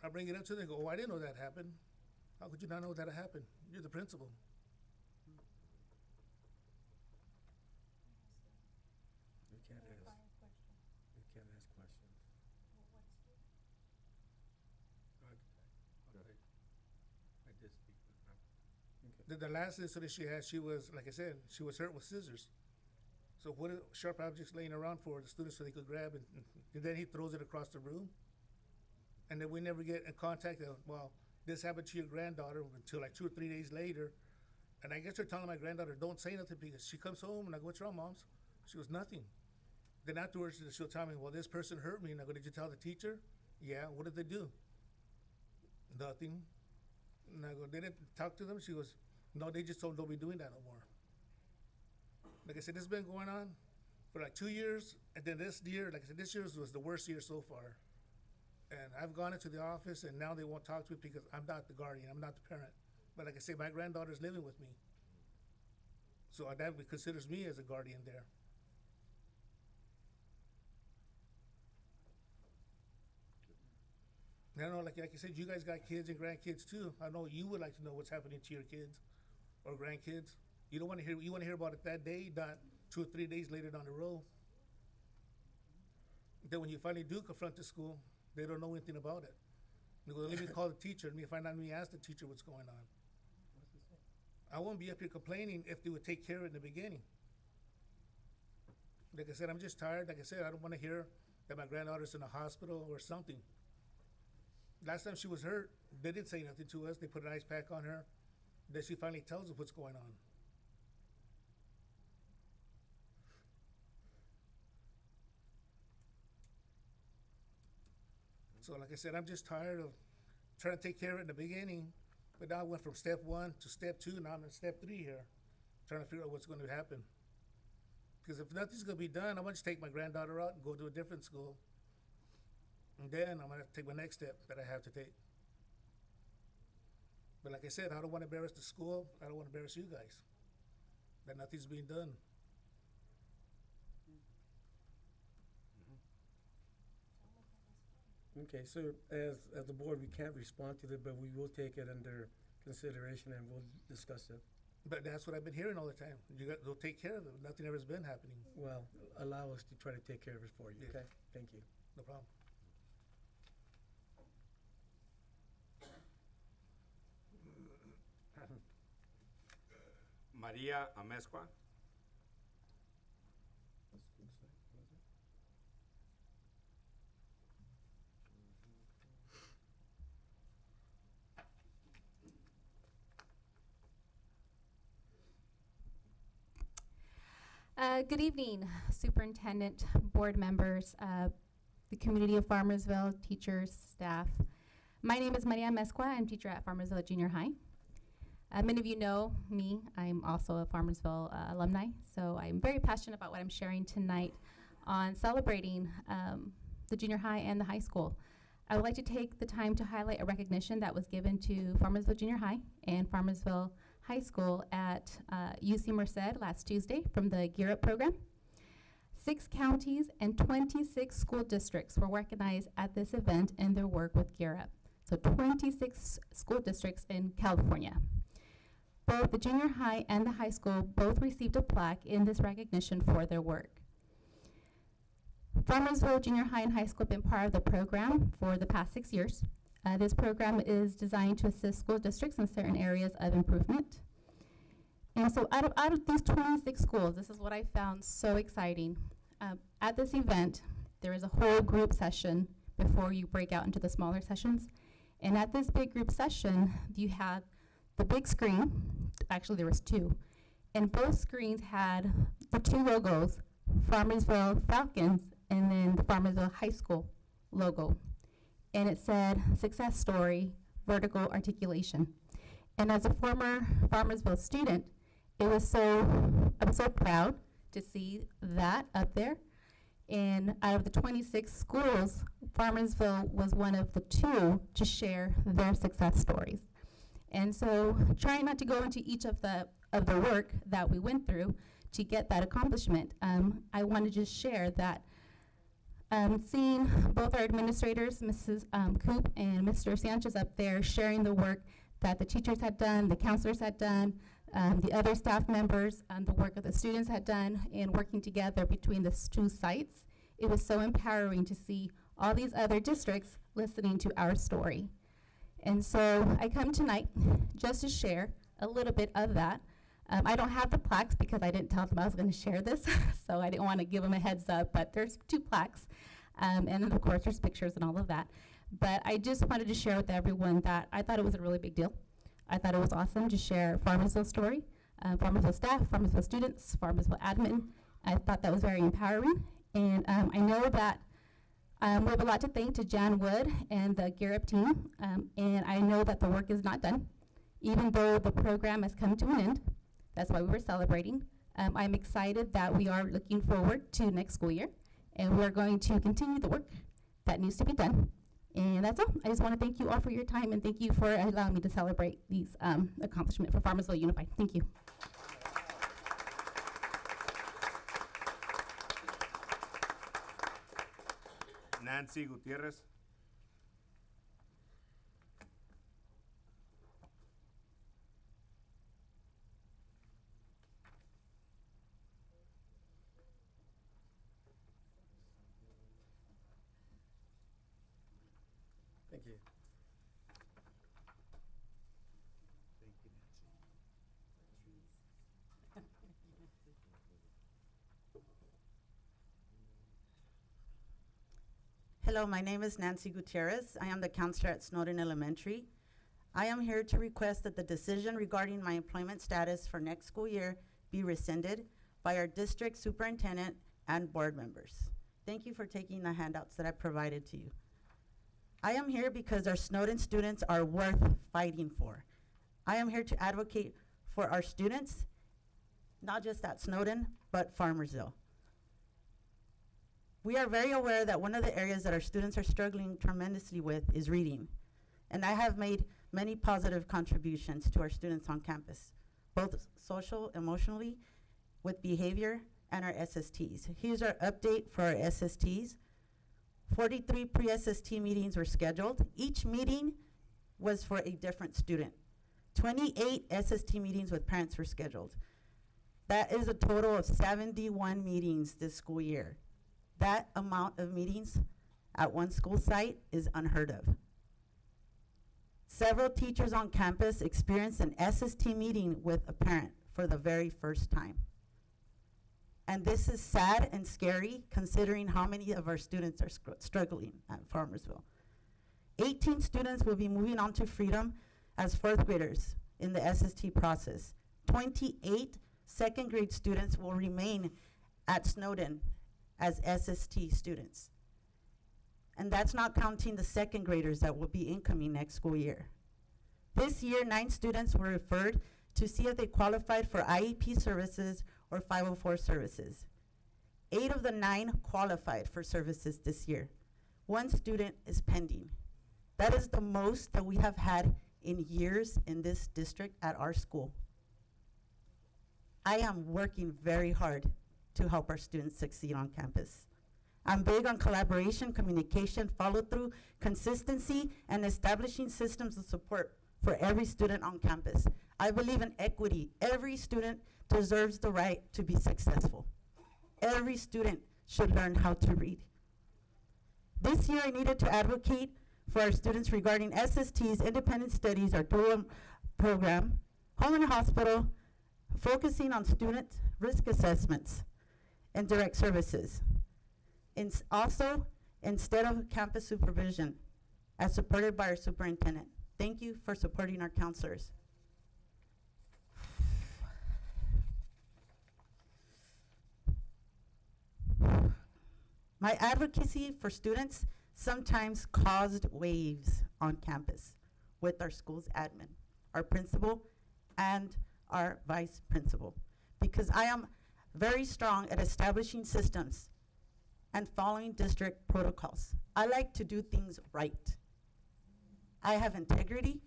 I bring it up to them, go, oh, I didn't know that happened. How could you not know that it happened? You're the principal. You can't ask, you can't ask questions. Okay. I did speak with her. Okay. The last incident she had, she was, like I said, she was hurt with scissors. So what are sharp objects laying around for the students so they could grab and then he throws it across the room? And then we never get in contact of, well, this happened to your granddaughter until like 2 or 3 days later. And I guess they're telling my granddaughter, don't say nothing, because she comes home and I go, what's wrong, moms? She goes, nothing. Then afterwards, she'll tell me, well, this person hurt me. And I go, did you tell the teacher? Yeah, what did they do? Nothing. And I go, they didn't talk to them? She goes, no, they just told them don't be doing that no more. Like I said, this has been going on for like 2 years. And then this year, like I said, this year was the worst year so far. And I've gone into the office and now they won't talk to me because I'm not the guardian, I'm not the parent. But like I say, my granddaughter's living with me. So that considers me as a guardian there. And I know, like you said, you guys got kids and grandkids too. I know you would like to know what's happening to your kids or grandkids. You don't want to hear, you want to hear about it that day, not 2 or 3 days later down the road. Then when you finally do confront the school, they don't know anything about it. They go, let me call the teacher, let me find out, let me ask the teacher what's going on. I won't be up here complaining if they would take care of it in the beginning. Like I said, I'm just tired. Like I said, I don't want to hear that my granddaughter's in a hospital or something. Last time she was hurt, they didn't say nothing to us. They put an ice pack on her. Then she finally tells us what's going on. So like I said, I'm just tired of trying to take care of it in the beginning, but now I went from step 1 to step 2, now I'm in step 3 here, trying to figure out what's going to happen. Because if nothing's going to be done, I'm going to just take my granddaughter out and go to a different school. And then I'm going to take my next step that I have to take. But like I said, I don't want to embarrass the school. I don't want to embarrass you guys. That nothing's being done. Okay, so as the board, we can't respond to it, but we will take it under consideration and we'll discuss it. But that's what I've been hearing all the time. They'll take care of it. Nothing ever's been happening. Well, allow us to try to take care of it for you, Yes. okay? Thank you. No problem. Maria Amezcua. Good evening, Superintendent, board members, the community of Farmersville, teachers, staff. My name is Maria Mezcua. I'm teacher at Farmersville Junior High. Many of you know me. I'm also a Farmersville alumni, so I'm very passionate about what I'm sharing tonight on celebrating the junior high and the high school. I would like to take the time to highlight a recognition that was given to Farmersville Junior High and Farmersville High School at UC Merced last Tuesday from the Gear Up program. 6 counties and 26 school districts were recognized at this event in their work with Gear Up. So 26 school districts in California. Both the junior high and the high school both received a plaque in this recognition for their work. Farmersville Junior High and High School have been part of the program for the past 6 years. This program is designed to assist school districts in certain areas of improvement. And so out of these 26 schools, this is what I found so exciting. At this event, there is a whole group session before you break out into the smaller sessions. And at this big group session, you have the big screen. Actually, there was 2. And both screens had the 2 logos, Farmersville Falcons and then the Farmersville High School logo. And it said, success story, vertical articulation. And as a former Farmersville student, I was so proud to see that up there. And out of the 26 schools, Farmersville was one of the 2 to share their success stories. And so trying not to go into each of the work that we went through to get that accomplishment, I want to just share that seeing both our administrators, Mrs. Coop and Mr. Sanchez up there sharing the work that the teachers had done, the counselors had done, the other staff members, the work that the students had done, and working together between the 2 sites, it was so empowering to see all these other districts listening to our story. And so I come tonight just to share a little bit of that. I don't have the plaques because I didn't tell them I was going to share this, so I didn't want to give them a heads up, but there's 2 plaques. And then, of course, there's pictures and all of that. But I just wanted to share with everyone that I thought it was a really big deal. I thought it was awesome to share Farmersville story, Farmersville staff, Farmersville students, Farmersville admin. I thought that was very empowering. And I know that we have a lot to thank to Jan Wood and the Gear Up team. And I know that the work is not done, even though the program has come to an end. That's why we were celebrating. I'm excited that we are looking forward to next school year, and we're going to continue the work that needs to be done. And that's all. I just want to thank you all for your time, and thank you for allowing me to celebrate these accomplishments for Farmersville Unified. Thank you. Nancy Gutierrez. Thank you. Thank you, Hello, my name is Nancy Gutierrez. I am the counselor at Snowden Elementary. I am here to request that the decision regarding my employment status for next school year be rescinded by our district superintendent and board members. Thank you for taking the handouts that I provided to you. I am here because our Snowden students are worth fighting for. I am here to advocate for our students, not just at Snowden, but Farmersville. We are very aware that one of the areas that our students are struggling tremendously with is reading. And I have made many positive contributions to our students on campus, both social, emotionally, with behavior, and our SSTs. Here's our update for our SSTs. 43 pre-SST meetings were scheduled. Each meeting was for a different student. 28 SST meetings with parents were scheduled. That is a total of 71 meetings this school year. That amount of meetings at one school site is unheard of. Several teachers on campus experienced an SST meeting with a parent for the very first time. And this is sad and scary considering how many of our students are struggling at Farmersville. 18 students will be moving on to Freedom as 4th graders in the SST process. 28 second grade students will remain at Snowden as SST students. And that's not counting the second graders that will be incoming next school year. This year, 9 students were referred to see if they qualified for IEP services or 504 services. 8 of the 9 qualified for services this year. 1 student is pending. That is the most that we have had in years in this district at our school. I am working very hard to help our students succeed on campus. I'm big on collaboration, communication, follow-through, consistency, and establishing systems of support for every student on campus. I believe in equity. Every student deserves the right to be successful. Every student should learn how to read. This year, I needed to advocate for our students regarding SSTs, independent studies, our dual program, home and hospital, focusing on student risk assessments and direct services. Also, instead of campus supervision, as supported by our superintendent. Thank you for supporting our counselors. My advocacy for students sometimes caused waves on campus with our school's admin, our principal, and our vice principal, because I am very strong at establishing systems and following district protocols. I like to do things right. I have integrity,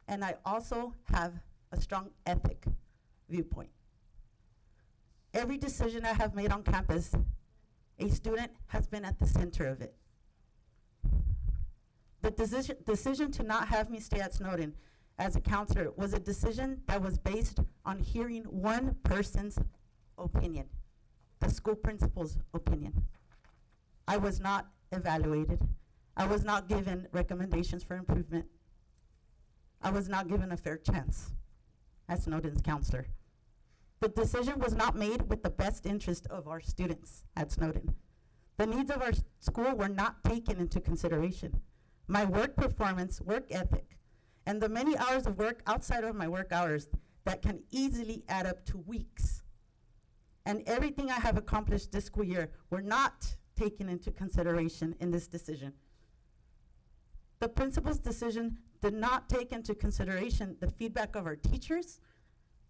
and I also have a strong ethic viewpoint. Every decision I have made on campus, a student has been at the center of it. The decision to not have me stay at Snowden as a counselor was a decision that was based on hearing one person's opinion, the school principal's opinion. I was not evaluated. I was not given recommendations for improvement. I was not given a fair chance as Snowden's counselor. The decision was not made with the best interest of our students at Snowden. The needs of our school were not taken into consideration. My work performance, work ethic, and the many hours of work outside of my work hours that can easily add up to weeks, and everything I have accomplished this school year were not taken into consideration in this decision. The principal's decision did not take into consideration the feedback of our teachers,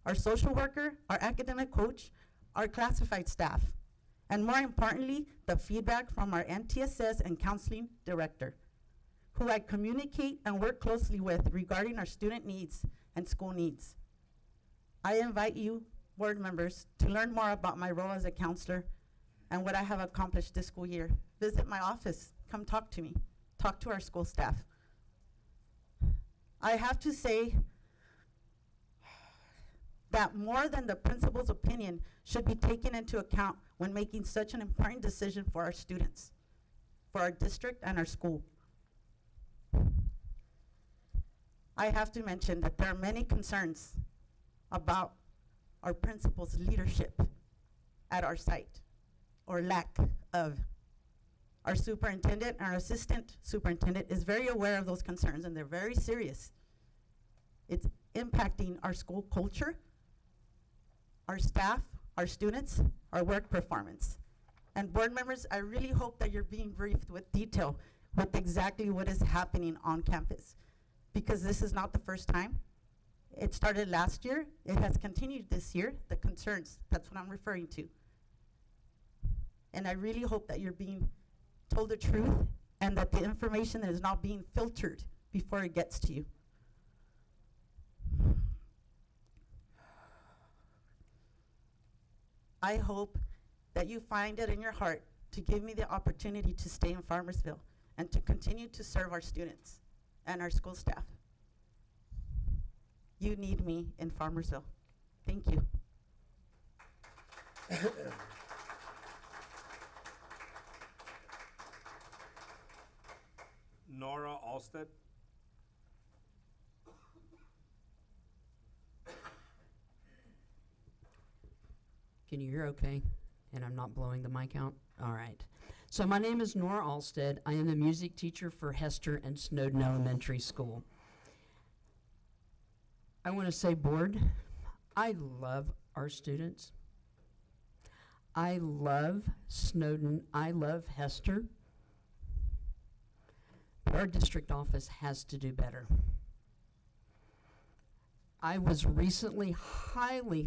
our social worker, our academic coach, our classified staff, and more importantly, the feedback from our MTSS and counseling director, who I communicate and work closely with regarding our student needs and school needs. I invite you, board members, to learn more about my role as a counselor and what I have accomplished this school year. Visit my office, come talk to me, talk to our school staff. I have to say that more than the principal's opinion should be taken into account when making such an important decision for our students, for our district and our school. I have to mention that there are many concerns about our principal's leadership at our site, or lack of. Our superintendent and our assistant superintendent is very aware of those concerns, and they're very serious. It's impacting our school culture, our staff, our students, our work performance. And board members, I really hope that you're being briefed with detail with exactly what is happening on campus, because this is not the first time. It started last year, it has continued this year, the concerns, that's what I'm referring to. And I really hope that you're being told the truth and that the information is not being filtered before it gets to you. I hope that you find it in your heart to give me the opportunity to stay in Farmersville and to continue to serve our students and our school staff. You need me in Farmersville. Thank you. Nora Alsted. Can you hear okay? And I'm not blowing the mic out? All right. So my name is Nora Alsted. I am the music teacher for Hester and Snowden Elementary School. I want to say, board, I love our students. I love Snowden. I love Hester. But our district office has to do better. I was recently highly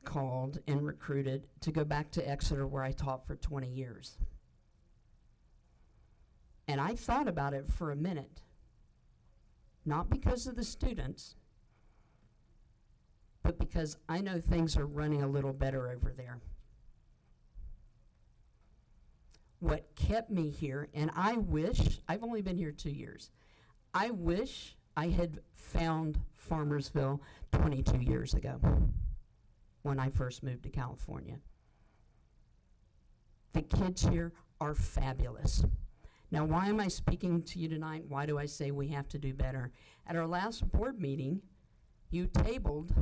called and recruited to go back to Exeter, where I taught for 20 years. And I thought about it for a minute, not because of the students, but because I know things are running a little better over there. What kept me here, and I wish, I've only been here 2 years, I wish I had found Farmersville 22 years ago when I first moved to California. The kids here are fabulous. Now, why am I speaking to you tonight? Why do I say we have to do better? At our last board meeting, you tabled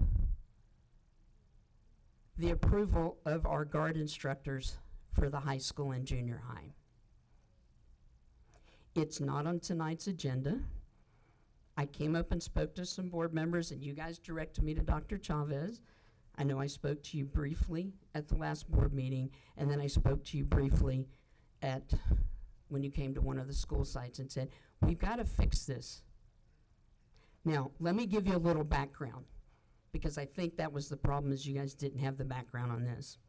the approval of our guard instructors for the high school and junior high. It's not on tonight's agenda. I came up and spoke to some board members, and you guys directed me to Dr. Chavez. I know I spoke to you briefly at the last board meeting, and then I spoke to you briefly at when you came to one of the school sites and said, we've got to fix this. Now, let me give you a little background, because I think that was the problem, is you guys didn't have the background on this.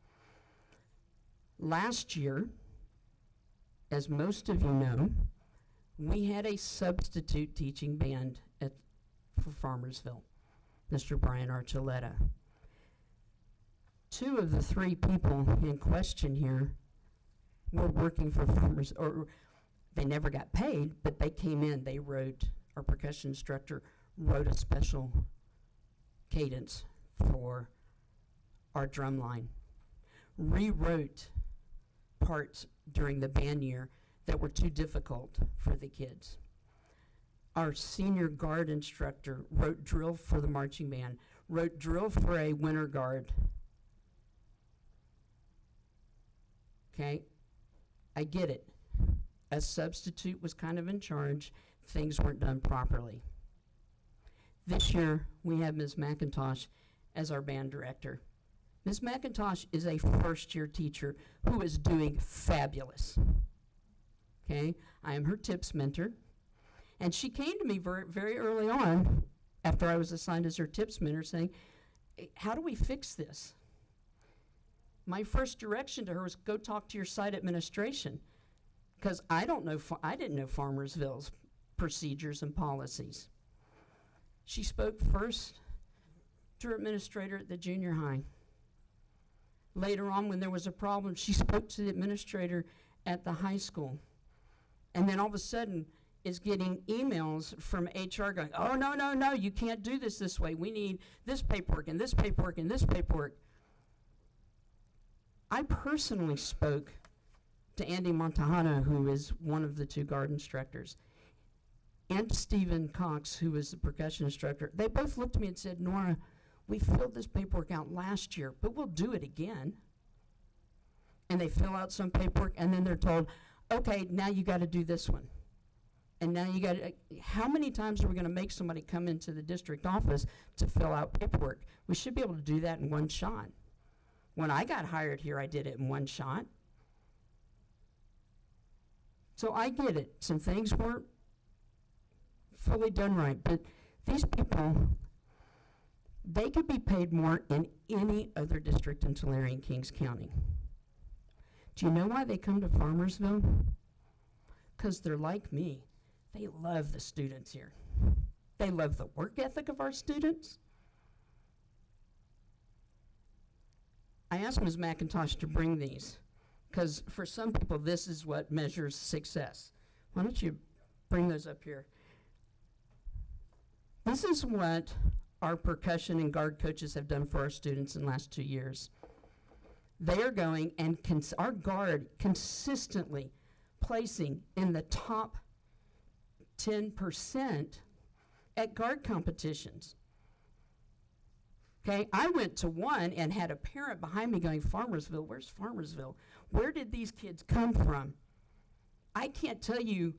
Last year, as most of you know, we had a substitute teaching band for Farmersville, Mr. Brian Archuleta. 2 of the 3 people in question here were working for Farmers, or they never got paid, but they came in, they wrote, our percussion instructor wrote a special cadence for our drum line, rewrote parts during the band year that were too difficult for the kids. Our senior guard instructor wrote drill for the marching band, wrote drill for a winter guard. Okay, I get it. A substitute was kind of in charge. Things weren't done properly. This year, we have Ms. McIntosh as our band director. Ms. McIntosh is a first-year teacher who is doing fabulous. Okay, I am her tips mentor. And she came to me very early on, after I was assigned as her tips mentor, saying, how do we fix this? My first direction to her was, go talk to your site administration, because I didn't know Farmersville's procedures and policies. She spoke first to her administrator at the junior high. Later on, when there was a problem, she spoke to the administrator at the high school. And then all of a sudden is getting emails from HR going, oh, no, you can't do this way. We need this paperwork and this paperwork and this paperwork. I personally spoke to Andy Montahano, who is one of the 2 guard instructors, and Stephen Cox, who is the percussion instructor. They both looked at me and said, Nora, we filled this paperwork out last year, but we'll do it again. And they fill out some paperwork, and then they're told, okay, now you got to do this one. And now you got to, how many times are we going to make somebody come into the district office to fill out paperwork? We should be able to do that in one shot. When I got hired here, I did it in one shot. So I get it. Some things weren't fully done right, but these people, they could be paid more in any other district in Tulare and Kings County. Do you know why they come to Farmersville? Because they're like me. They love the students here. They love the work ethic of our students. I asked Ms. McIntosh to bring these, because for some people, this is what measures success. Why don't you bring those up here? This is what our percussion and guard coaches have done for our students in the last 2 years. They are going and our guard consistently placing in the top 10% at guard competitions. Okay, I went to one and had a parent behind me going, Farmersville, where's Farmersville? Where did these kids come from? I can't tell you,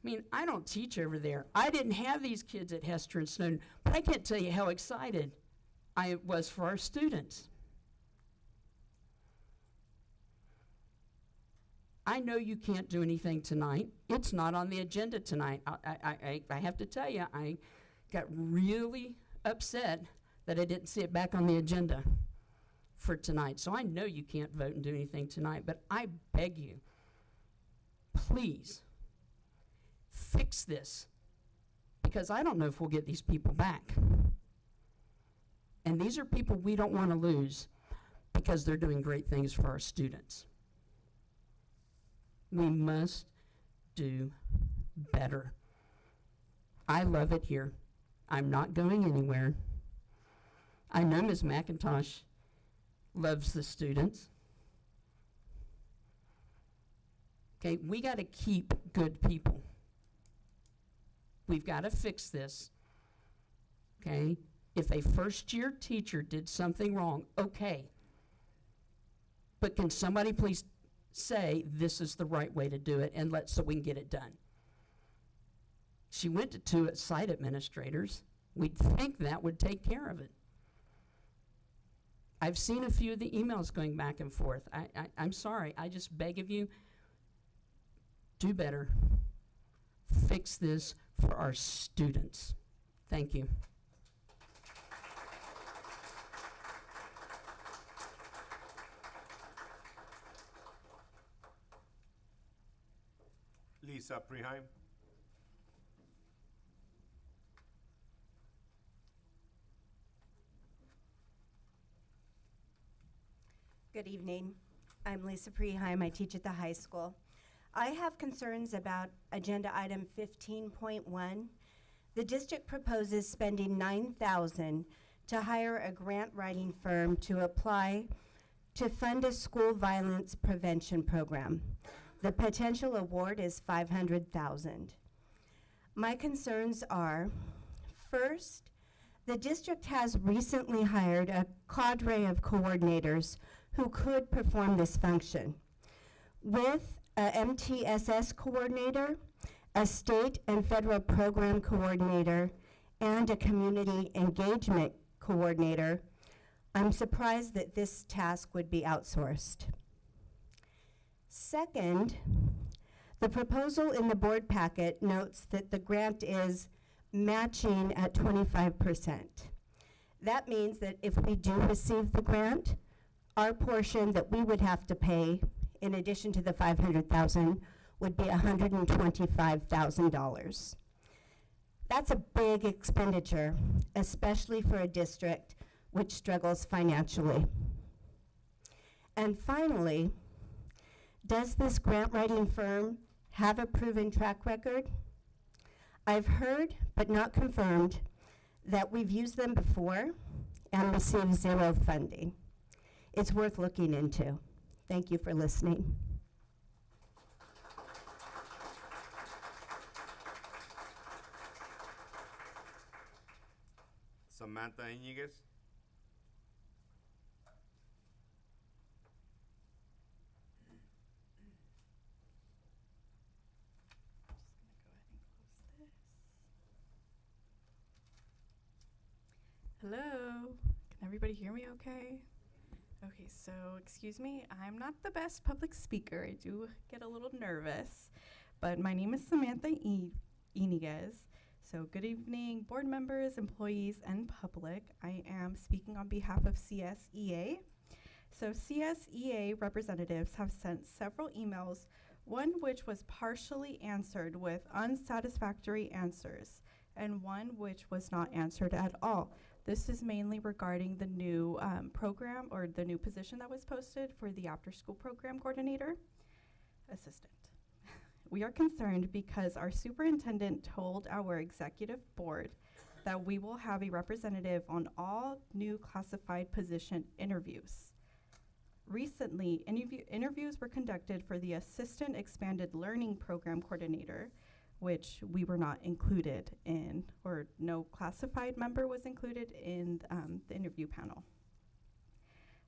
I mean, I don't teach over there. I didn't have these kids at Hester and Snowden, but I can't tell you how excited I was for our students. I know you can't do anything tonight. It's not on the agenda tonight. I have to tell you, I got really upset that I didn't see it back on the agenda for tonight. So I know you can't vote and do anything tonight, but I beg you, please fix this, because I don't know if we'll get these people back. And these are people we don't want to lose because they're doing great things for our students. We must do better. I love it here. I'm not going anywhere. I know Ms. McIntosh loves the students. Okay, we got to keep good people. We've got to fix this. Okay? If a first-year teacher did something wrong, okay. But can somebody please say this is the right way to do it, and so we can get it done? She went to 2 site administrators. We'd think that would take care of it. I've seen a few of the emails going back and forth. I'm sorry. I just beg of you, do better. Fix this for our students. Thank you. Lisa Preheim. Good evening. I'm Lisa Preheim. I teach at the high school. I have concerns about agenda item 15.1. The district proposes spending $9,000 to hire a grant writing firm to apply to fund a school violence prevention program. The potential award is $500,000. My concerns are, first, the district has recently hired a cadre of coordinators who could perform this function. With a MTSS coordinator, a state and federal program coordinator, and a community engagement coordinator, I'm surprised that this task would be outsourced. Second, the proposal in the board packet notes that the grant is matching at 25%. That means that if we do receive the grant, our portion that we would have to pay, in addition to the $500,000, would be $125,000. That's a big expenditure, especially for a district which struggles financially. And finally, does this grant writing firm have a proven track record? I've heard, but not confirmed, that we've used them before and received zero funding. It's worth looking into. Thank you for listening. Samantha Iñiguez. Hello, can everybody hear me okay? Okay, so excuse me, I'm not the best public speaker. I do get a little nervous, but my name is Samantha Iñiguez. So good evening, board members, employees, and public. I am speaking on behalf of CSEA. So CSEA representatives have sent several emails, one which was partially answered with unsatisfactory answers, and one which was not answered at all. This is mainly regarding the new program, or the new position that was posted for the after-school program coordinator assistant. We are concerned because our superintendent told our executive board that we will have a representative on all new classified position interviews. Recently, interviews were conducted for the assistant expanded learning program coordinator, which we were not included in, or no classified member was included in the interview panel.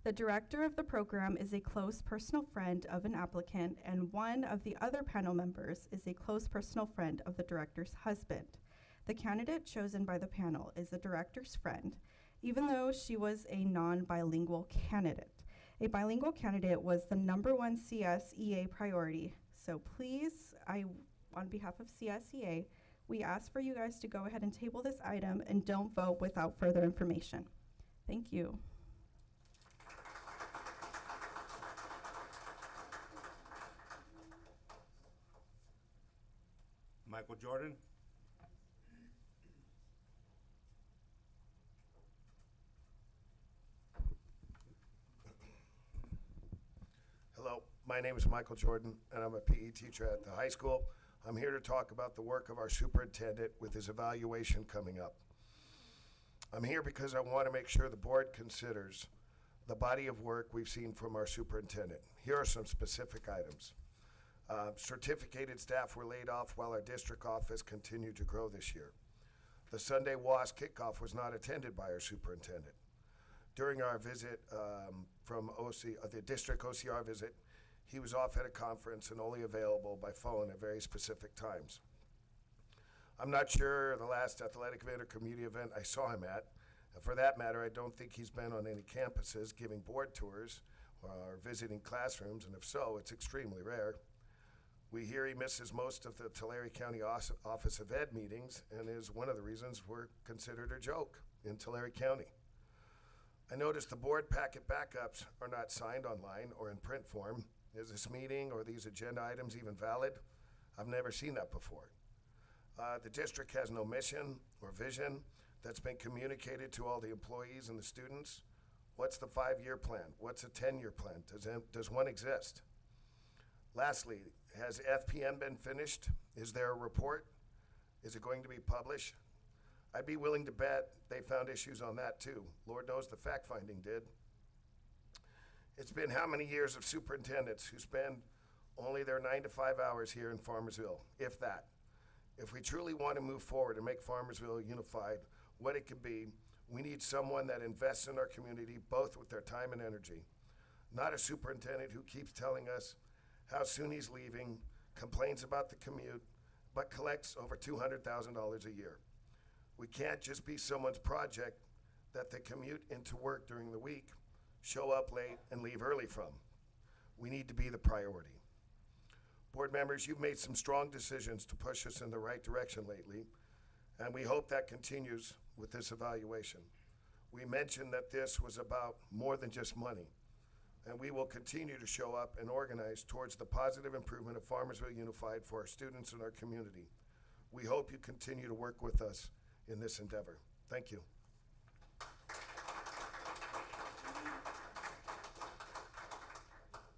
The director of the program is a close personal friend of an applicant, and one of the other panel members is a close personal friend of the director's husband. The candidate chosen by the panel is the director's friend, even though she was a non-bilingual candidate. A bilingual candidate was the #1 CSEA priority. So please, on behalf of CSEA, we ask for you guys to go ahead and table this item and don't vote without further information. Thank you. Michael Jordan? Hello, my name is Michael Jordan, and I'm a PE teacher at the high school. I'm here to talk about the work of our superintendent with his evaluation coming up. I'm here because I want to make sure the board considers the body of work we've seen from our superintendent. Here are some specific items. Certificated staff were laid off while our district office continued to grow this year. The Sunday WASP kickoff was not attended by our superintendent. During our visit the district OCR visit, he was off at a conference and only available by phone at very specific times. I'm not sure the last athletic event or community event I saw him at. And for that matter, I don't think he's been on any campuses giving board tours or visiting classrooms, and if so, it's extremely rare. We hear he misses most of the Tulare County Office of Ed meetings and is one of the reasons we're considered a joke in Tulare County. I noticed the board packet backups are not signed online or in print form. Is this meeting or these agenda items even valid? I've never seen that before. The district has no mission or vision that's been communicated to all the employees and the students. What's the 5-year plan? What's a 10-year plan? Does one exist? Lastly, has FPM been finished? Is there a report? Is it going to be published? I'd be willing to bet they found issues on that too. Lord knows the fact-finding did. It's been how many years of superintendents who spend only their 9 to 5 hours here in Farmersville, if that. If we truly want to move forward and make Farmersville unified, what it could be, we need someone that invests in our community both with their time and energy. Not a superintendent who keeps telling us how soon he's leaving, complains about the commute, but collects over $200,000 a year. We can't just be someone's project that they commute into work during the week, show up late, and leave early from. We need to be the priority. Board members, you've made some strong decisions to push us in the right direction lately, and we hope that continues with this evaluation. We mentioned that this was about more than just money, and we will continue to show up and organize towards the positive improvement of Farmersville Unified for our students and our community. We hope you continue to work with us in this endeavor. Thank you.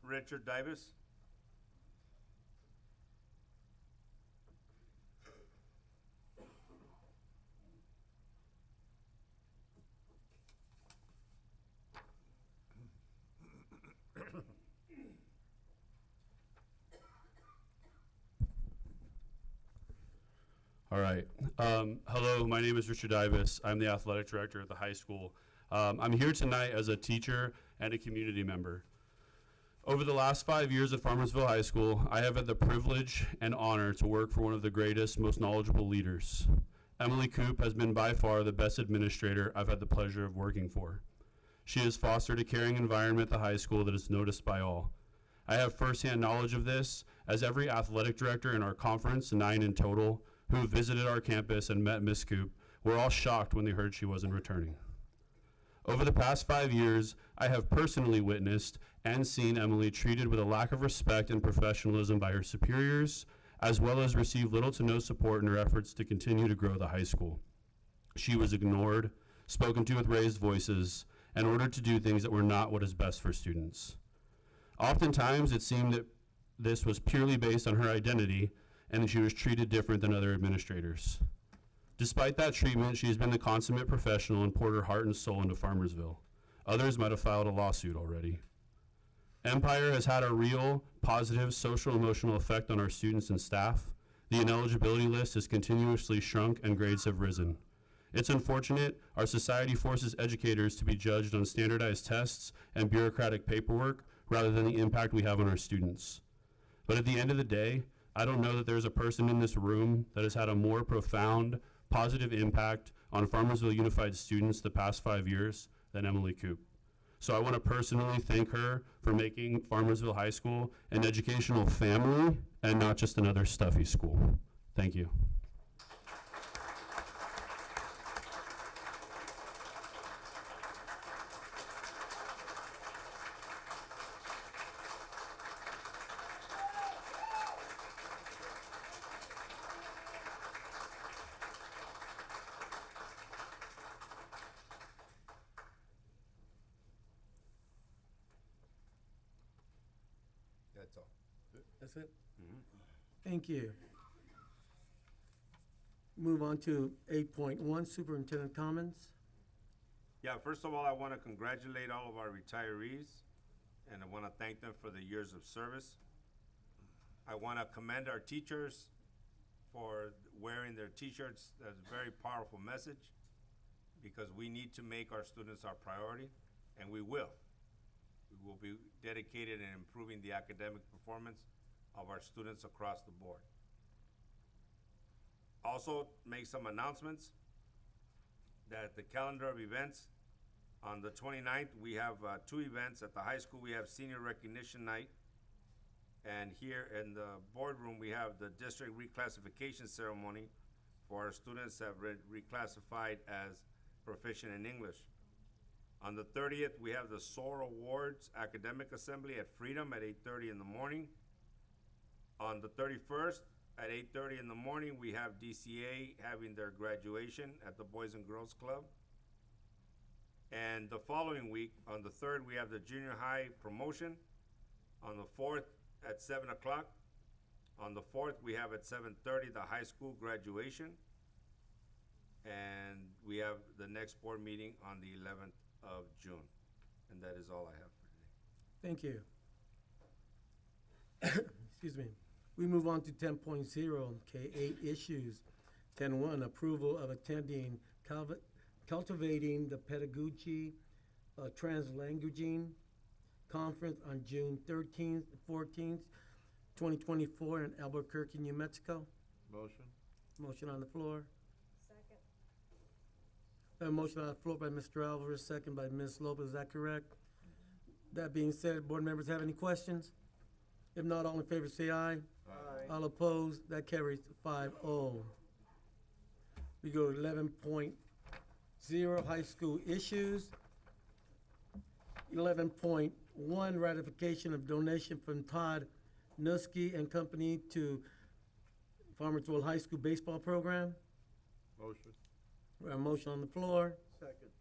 Richard Davis? All right. Hello, my name is Richard Davis. I'm the athletic director at the high school. I'm here tonight as a teacher and a community member. Over the last 5 years at Farmersville High School, I have had the privilege and honor to work for one of the greatest, most knowledgeable leaders. Emily Coop has been by far the best administrator I've had the pleasure of working for. She has fostered a caring environment at the high school that is noticed by all. I have firsthand knowledge of this, as every athletic director in our conference, 9 in total, who visited our campus and met Miss Coop, were all shocked when they heard she wasn't returning. Over the past 5 years, I have personally witnessed and seen Emily treated with a lack of respect and professionalism by her superiors, as well as receive little to no support in her efforts to continue to grow the high school. She was ignored, spoken to with raised voices, and ordered to do things that were not what is best for students. Oftentimes, it seemed that this was purely based on her identity, and that she was treated different than other administrators. Despite that treatment, she has been the consummate professional and poured her heart and soul into Farmersville. Others might have filed a lawsuit already. Empire has had a real, positive, social, emotional effect on our students and staff. The ineligibility list has continuously shrunk and grades have risen. It's unfortunate our society forces educators to be judged on standardized tests and bureaucratic paperwork rather than the impact we have on our students. But at the end of the day, I don't know that there's a person in this room that has had a more profound, positive impact on Farmersville Unified students the past 5 years than Emily Coop. So I want to personally thank her for making Farmersville High School an educational family and not just another stuffy school. Thank you. That's all. That's it? Thank you. Move on to 8.1, Superintendent comments. Yeah, first of all, I want to congratulate all of our retirees, and I want to thank them for the years of service. I want to commend our teachers for wearing their t-shirts. That's a very powerful message, because we need to make our students our priority, and we will. We will be dedicated in improving the academic performance of our students across the board. Also, make some announcements that the calendar of events, on the 29th, we have 2 events. At the high school, we have senior recognition night. And here in the boardroom, we have the district reclassification ceremony for our students that have reclassified as proficient in English. On the 30th, we have the SOAR Awards Academic Assembly at Freedom at 8:30 in the morning. On the 31st, at 8:30 in the morning, we have DCA having their graduation at the Boys and Girls Club. And the following week, on the 3rd, we have the junior high promotion. On the 4th, at 7 o'clock. On the 4th, we have at 7:30 the high school graduation. And we have the next board meeting on the 11th of June. And that is all I have for today. Thank you. Excuse me. We move on to 10.0, K8 issues. 10.1, approval of attending Cultivating the Pedagogy Translanguaging Conference on June 13th, 14th, 2024 in Albuquerque, New Mexico. Motion? Motion on the floor. Second. A motion on the floor by Mr. Alvarez, second by Ms. Lopez. Is that correct? That being said, board members have any questions? If not, all in favor say aye. Aye. All opposed, that carries 5-0. We go to 11.0, high school issues. 11.1, ratification of donation from Todd Nusky and Company to Farmersville High School baseball program. Motion? We have a motion on the floor. Second.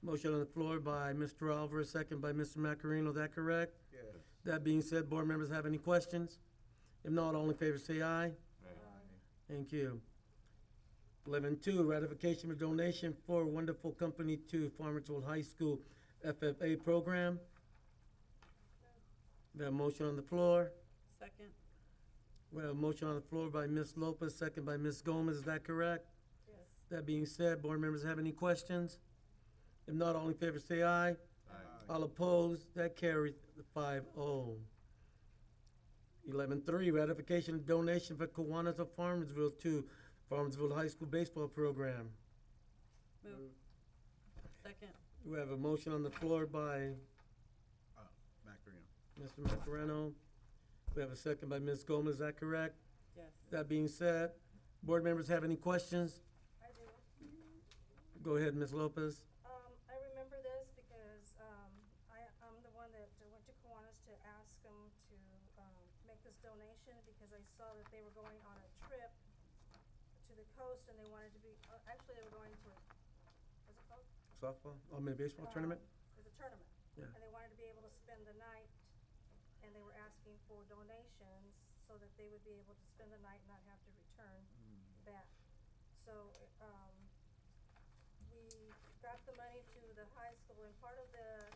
Motion on the floor by Mr. Alvarez, second by Mr. Macarino. Is that correct? Yes. That being said, board members have any questions? If not, all in favor say aye. Thank you. 11.2, ratification of donation for Wonderful Company to Farmersville High School FFA program. We have a motion on the floor. Second. We have a motion on the floor by Ms. Lopez, second by Ms. Gomez. Is that correct? Yes. That being said, board members have any questions? If not, all in favor say aye. All opposed, that carries 5-0. 11.3, ratification of donation for Kiwanis of Farmersville to Farmersville High School baseball program. Move. Second. We have a motion on the floor by Macarena. Mr. Macareno. We have a second by Ms. Gomez. Is that correct? Yes. That being said, board members have any questions? I do. Go ahead, Ms. Lopez. I remember this because, I'm the one that went to Kiwanis to ask them to, make this donation because I saw that they were going on a trip to the coast and they wanted to be, actually they were going to, what's it called? Softball, baseball tournament? It was a tournament. Yeah. And they wanted to be able to spend the night, and they were asking for donations so that they would be able to spend the night and not have to return back. So, we got the money to the high school, and part of the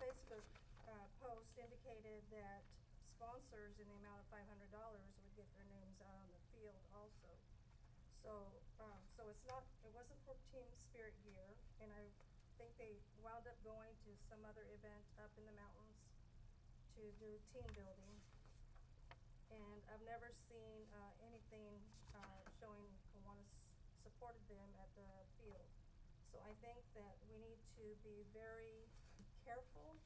Facebook, post indicated that sponsors in the amount of $500 would get their names out on the field also. So, so it's not, it wasn't for Team Spirit Year, and I think they wound up going to some other event up in the mountains to do team building. And I've never seen, anything, showing Kiwanis supported them at the field. So So I think that we need to be very careful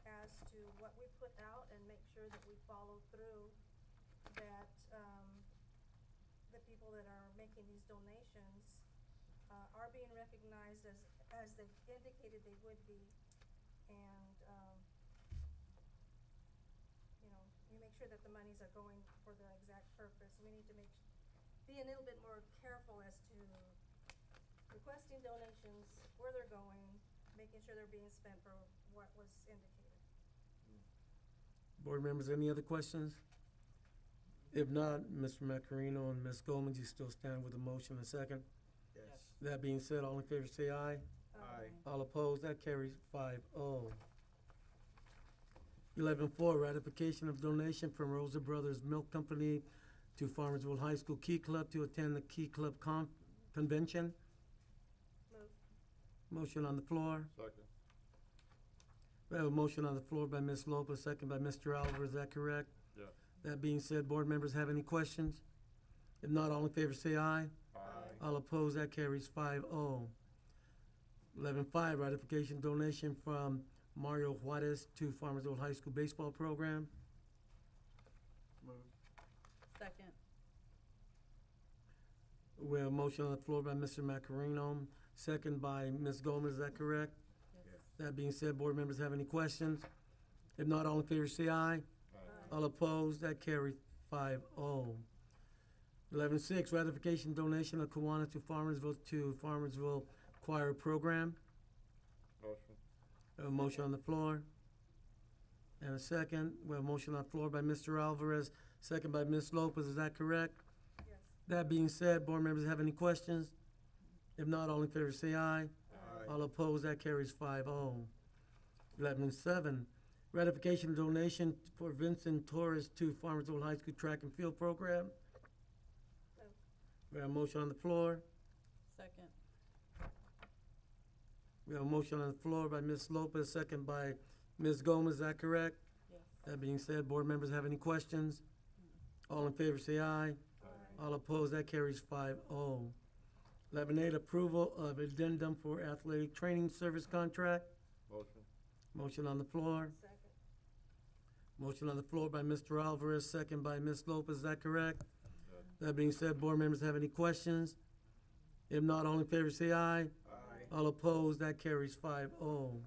as to what we put out and make sure that we follow through, that, the people that are making these donations, are being recognized as they've indicated they would be. And, you know, you make sure that the monies are going for the exact purpose. We need to be a little bit more careful as to requesting donations, where they're going, making sure they're being spent for what was indicated. Board members, any other questions? If not, Mr. Macarino and Ms. Gomez, you still stand with a motion and second? Yes. That being said, all in favor say aye. Aye. All opposed, that carries 5-0. 11-4, ratification of donation from Rosa Brothers Milk Company to Farmersville High School Key Club to attend the Key Club convention. Move. Motion on the floor. Second. We have a motion on the floor by Ms. Lopez, second by Mr. Alvarez, is that correct? Yeah. That being said, board members have any questions? If not, all in favor say aye. Aye. All opposed, that carries 5-0. 11-5, ratification donation from Mario Juarez to Farmersville High School baseball program. Move. Second. We have a motion on the floor by Mr. Macarino, second by Ms. Gomez, is that correct? Yes. That being said, board members have any questions? If not, all in favor say aye. All opposed, that carries 5-0. 11-6, ratification donation of Kiwanis to Farmersville Choir Program. Motion. We have a motion on the floor. And a second. We have a motion on the floor by Mr. Alvarez, second by Ms. Lopez, is that correct? Yes. That being said, board members have any questions? If not, all in favor say aye. Aye. All opposed, that carries 5-0. 11-7, ratification of donation for Vincent Torres to Farmersville High School Track and Field Program. Move. We have a motion on the floor. Second. We have a motion on the floor by Ms. Lopez, second by Ms. Gomez, is that correct? Yes. That being said, board members have any questions? All in favor say aye. All opposed, that carries 5-0. 11-8, approval of addendum for athletic training service contract. Motion. Motion on the floor. Second. Motion on the floor by Mr. Alvarez, second by Ms. Lopez, is that correct? Yes. That being said, board members have any questions? If not, all in favor say aye. Aye. All opposed, that carries 5-0.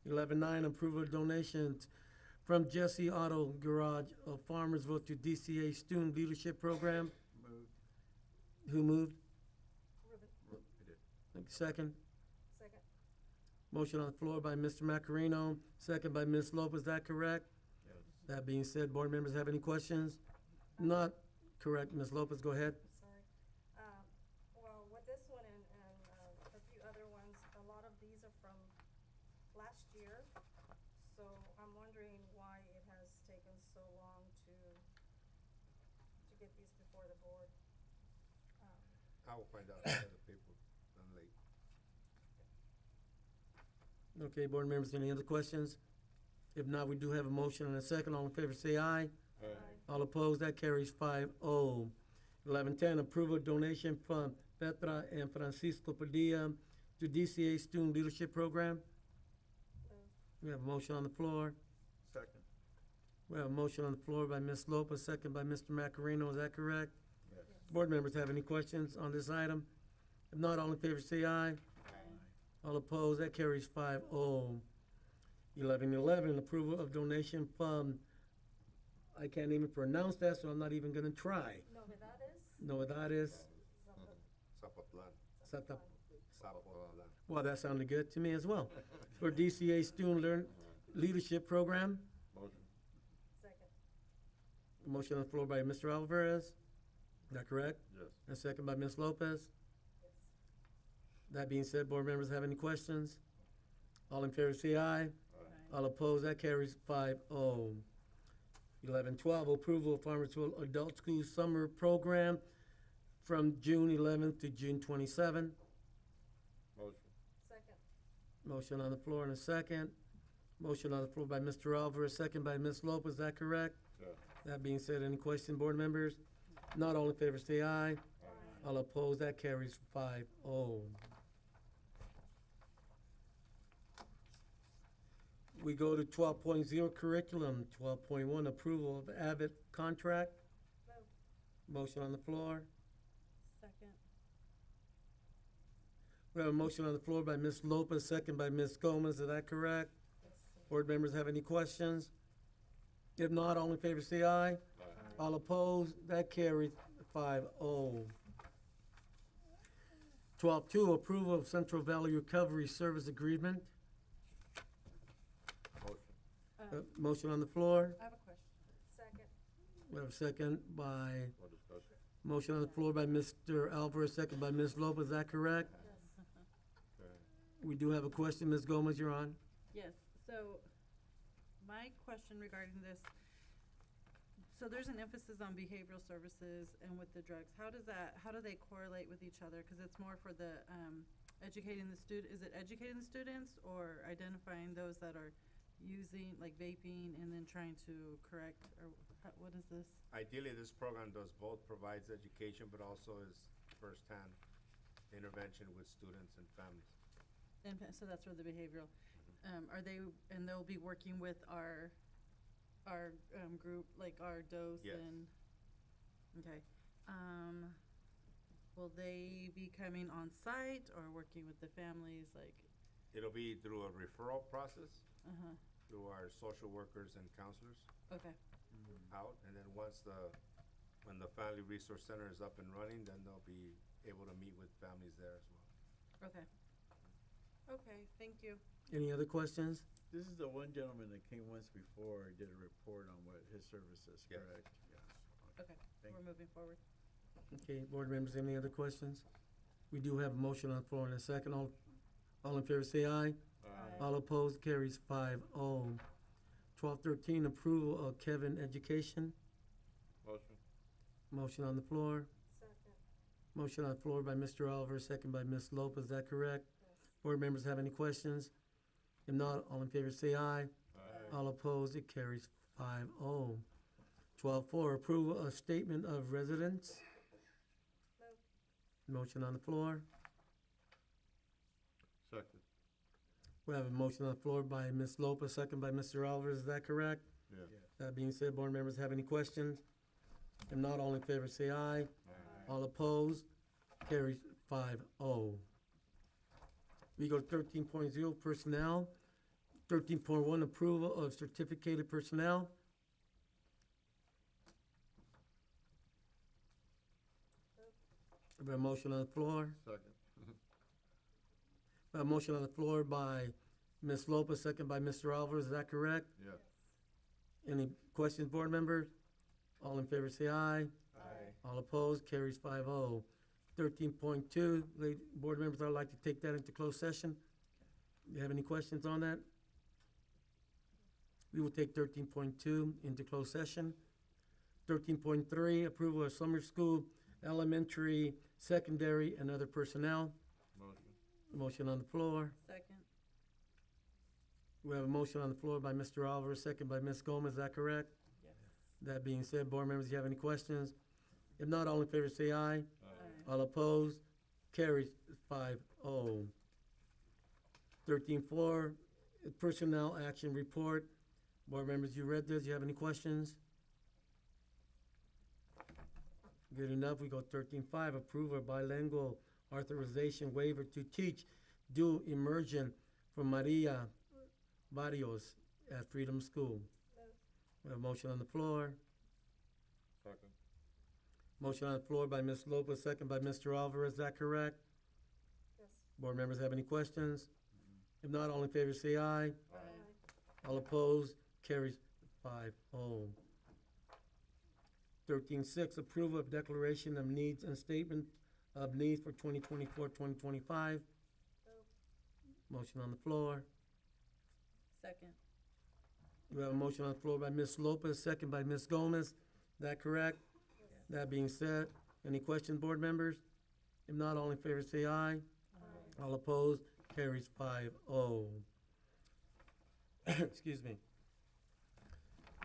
11-9, approval of donations from Jesse Auto Garage of Farmersville to DCA Student Leadership Program. Moved. Who moved? Ruben. Second. Second. Motion on the floor by Mr. Macarino, second by Ms. Lopez, is that correct? Yes. That being said, board members have any questions? Not correct, Ms. Lopez, go ahead. Sorry. Well, with this one and a few other ones, a lot of these are from last year. So I'm wondering why it has taken so long to get these before the board. I will find out if other people done late. Okay, board members, any other questions? If not, we do have a motion and a second. All in favor say aye. Aye. All opposed, that carries 5-0. 11-10, approval of donation from Petra and Francisco Padilla to DCA Student Leadership Program. We have a motion on the floor. Second. We have a motion on the floor by Ms. Lopez, second by Mr. Macarino, is that correct? Yes. Board members have any questions on this item? If not, all in favor say aye. All opposed, that carries 5-0. 11-11, approval of donation from, I can't even pronounce that, so I'm not even gonna try. Novedades. Zapotlan. Sata- Zapotlan. Well, that sounded good to me as well. For DCA Student Leadership Program. Motion. Second. Motion on the floor by Mr. Alvarez. Is that correct? Yes. And second by Ms. Lopez. Yes. That being said, board members have any questions? All in favor say aye. Aye. All opposed, that carries 5-0. 11-12, approval of Farmersville Adult School Summer Program from June 11th to June 27th. Motion. Second. Motion on the floor in a second. Motion on the floor by Mr. Alvarez, second by Ms. Lopez, is that correct? Yes. That being said, any question, board members? Not all in favor say aye. Aye. All opposed, that carries 5-0. We go to 12.0 curriculum, 12.1 approval of Avid contract. Motion on the floor. Second. We have a motion on the floor by Ms. Lopez, second by Ms. Gomez. Is that correct? Board members have any questions? If not, all in favor say aye. All opposed, that carries 5-0. 12.2, approval of Central Valley Recovery Service Agreement. Motion on the floor. I have a question. Second. We have a second by, More discussion? motion on the floor by Mr. Alvarez, second by Ms. Lopez. Is that correct? Okay. We do have a question. Ms. Gomez, you're on. Yes, so my question regarding this, so there's an emphasis on behavioral services and with the drugs. How do they correlate with each other? Because it's more for the educating the is it educating the students or identifying those that are using, like vaping, and then trying to correct, or what is this? Ideally, this program does both, provides education, but also is firsthand intervention with students and families. And so that's for the behavioral. Are they, and they'll be working with our group, like our dose Yes. and, okay. Will they be coming on site or working with the families, like, It'll be through a referral process, uh-huh, through our social workers and counselors okay, out, and then when the Family Resource Center is up and running, then they'll be able to meet with families there as well. okay. Okay, thank you. Any other questions? This is the one gentleman that came once before, did a report on what his services, Yes. correct? Yes. Okay, Thank we're moving forward. Okay, board members, any other questions? We do have a motion on the floor in a second. All in favor say aye. All opposed, carries 5-0. 12.13, approval of Kevin Education. Motion? Motion on the floor. Second. Motion on the floor by Mr. Oliver, second by Ms. Lopez. Is that correct? Board members have any questions? If not, all in favor say aye. All opposed, it carries 5-0. 12.4, approval of statement of residence. Motion on the floor. Second. We have a motion on the floor by Ms. Lopez, second by Mr. Oliver. Is that correct? Yeah. That being said, board members have any questions? If not, all in favor say aye. All opposed, carries 5-0. We go to 13.0, personnel. 13.1, approval of certificated personnel. We have a motion on the floor. Second. We have a motion on the floor by Ms. Lopez, second by Mr. Alvarez. Is that correct? Yeah. Any questions, board members? All in favor say aye. All opposed, carries 5-0. 13.2, board members, I'd like to take that into closed session. Do you have any questions on that? We will take 13.2 into closed session. 13.3, approval of summer school, elementary, secondary, and other personnel. Motion? Motion on the floor. Second. We have a motion on the floor by Mr. Alvarez, second by Ms. Gomez. Is that correct? Yes. That being said, board members, do you have any questions? If not, all in favor say aye. All opposed, carries 5-0. 13.4, personnel action report. Board members, you read this. Do you have any questions? Good enough. We go 13.5, approve a bilingual authorization waiver to teach dual immersion for Maria Barrios at Freedom School. We have a motion on the floor. Second. Motion on the floor by Ms. Lopez, second by Mr. Alvarez. Is that correct? Yes. Board members have any questions? If not, all in favor say aye. All opposed, carries 5-0. 13.6, approval of declaration of needs and statement of needs for 2024-2025. Motion on the floor. Second. We have a motion on the floor by Ms. Lopez, second by Ms. Gomez. Is that correct? That being said, any questions, board members? If not, all in favor say aye. All opposed, carries 5-0. Excuse me.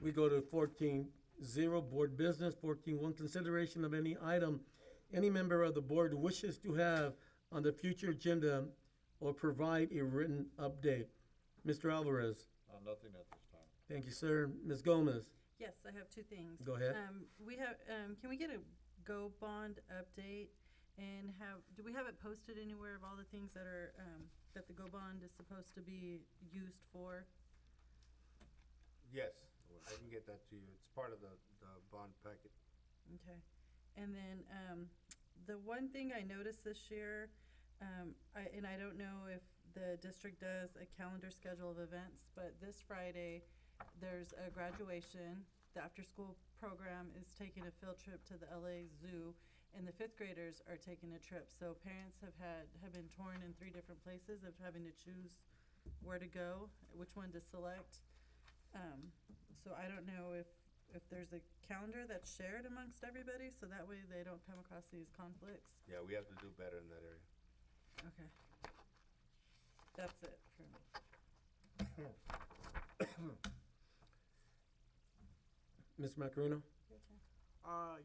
We go to 14.0, board business. 14.1, consideration of any item any member of the board wishes to have on the future agenda or provide a written update. Mr. Alvarez. nothing at this time. Thank you, sir. Ms. Gomez? Yes, I have two things. Go ahead. We have, can we get a Go Bond update and do we have it posted anywhere of all the things that are, that the Go Bond is supposed to be used for? Yes, I can get that to you. It's part of the bond packet. Okay. And then, the one thing I noticed this year, I don't know if the district does a calendar schedule of events, but this Friday, there's a graduation. The after-school program is taking a field trip to the LA Zoo, and the fifth graders are taking a trip. So parents have been torn in 3 different places of having to choose where to go, which one to select. So I don't know if there's a calendar that's shared amongst everybody, so that way they don't come across these conflicts. Yeah, we have to do better in that area. Okay. That's it for me. Mr. Macarino?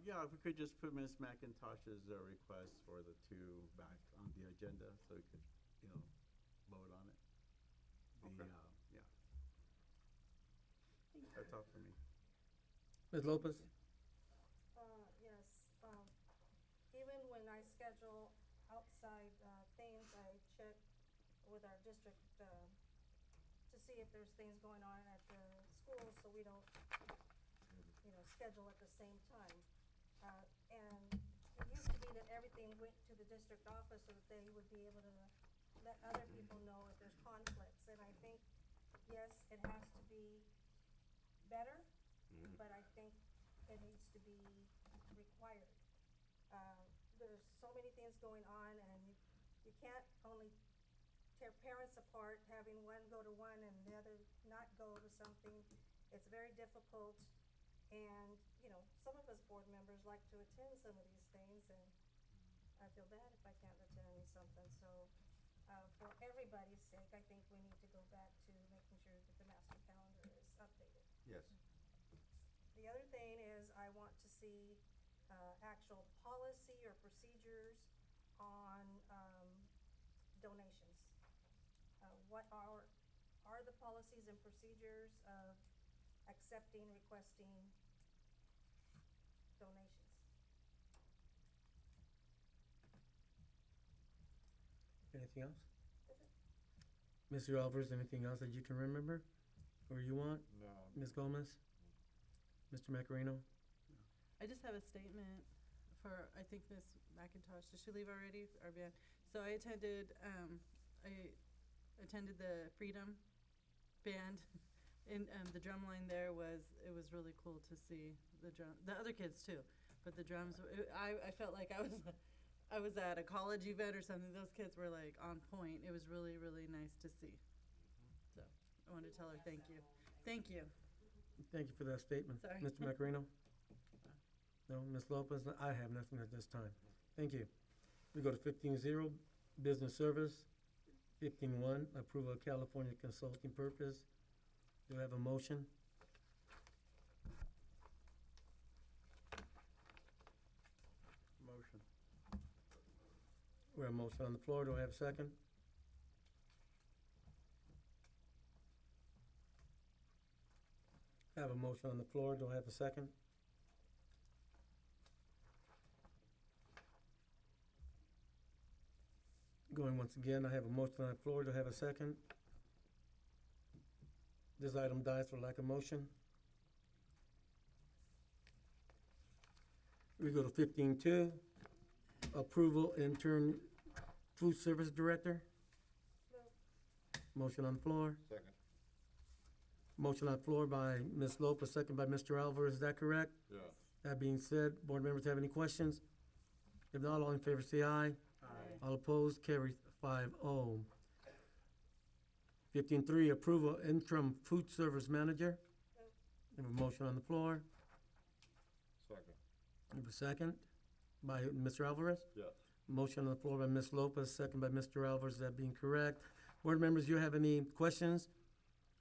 Yeah, if we could just put Ms. McIntosh's request for the 2 back on the agenda so we could, vote on it. Okay. Yeah. That's all for me. Ms. Lopez? Yes, even when I schedule outside, things, I check with our district, to see if there's things going on at the schools, so we don't, schedule at the same time. And it used to be that everything went to the district office so that they would be able to let other people know if there's conflicts. And I think, yes, it has to be better, but I think it needs to be required. There's so many things going on, and you can't only tear parents apart, having one go to one and the other not go to something. It's very difficult, and, some of us board members like to attend some of these things, and I feel bad if I can't attend something. So, for everybody's sake, I think we need to go back to making sure that the master calendar is updated. Yes. The other thing is I want to see actual policy or procedures on donations. What are the policies and procedures of accepting, requesting donations? Anything else? That's it. Mr. Alvarez, anything else that you can remember or you want? No. Ms. Gomez? Mr. Macarino? I just have a statement for, I think, Ms. McIntosh. Did she leave already? Or band? So I attended the Freedom Band, and the drum line there it was really cool to see the other kids too, but the drums, I felt like I was at a college event or something. Those kids were like on point. It was really, really nice to see. So I wanted to tell her thank you. Thank you. Thank you for that statement. Sorry. Mr. Macarino? No, Ms. Lopez? I have nothing at this time. Thank you. We go to 15-0, business service. 15-1, approval of California consulting purpose. Do I have a motion? Motion. We have a motion on the floor. Do I have a second? I have a motion on the floor. Do I have a second? Going once again, I have a motion on the floor. Do I have a second? This item dies for lack of motion. We go to 15-2, approval intern food service director. Motion on the floor. Second. Motion on the floor by Ms. Lopez, second by Mr. Alvarez. Is that correct? Yeah. That being said, board members have any questions? If not, all in favor say aye. Aye. All opposed, carried 5-0. 15-3, approval interim food service manager. We have a motion on the floor. Second. We have a second by Mr. Alvarez. Yes. Motion on the floor by Ms. Lopez, second by Mr. Alvarez. That being correct. Board members, you have any questions?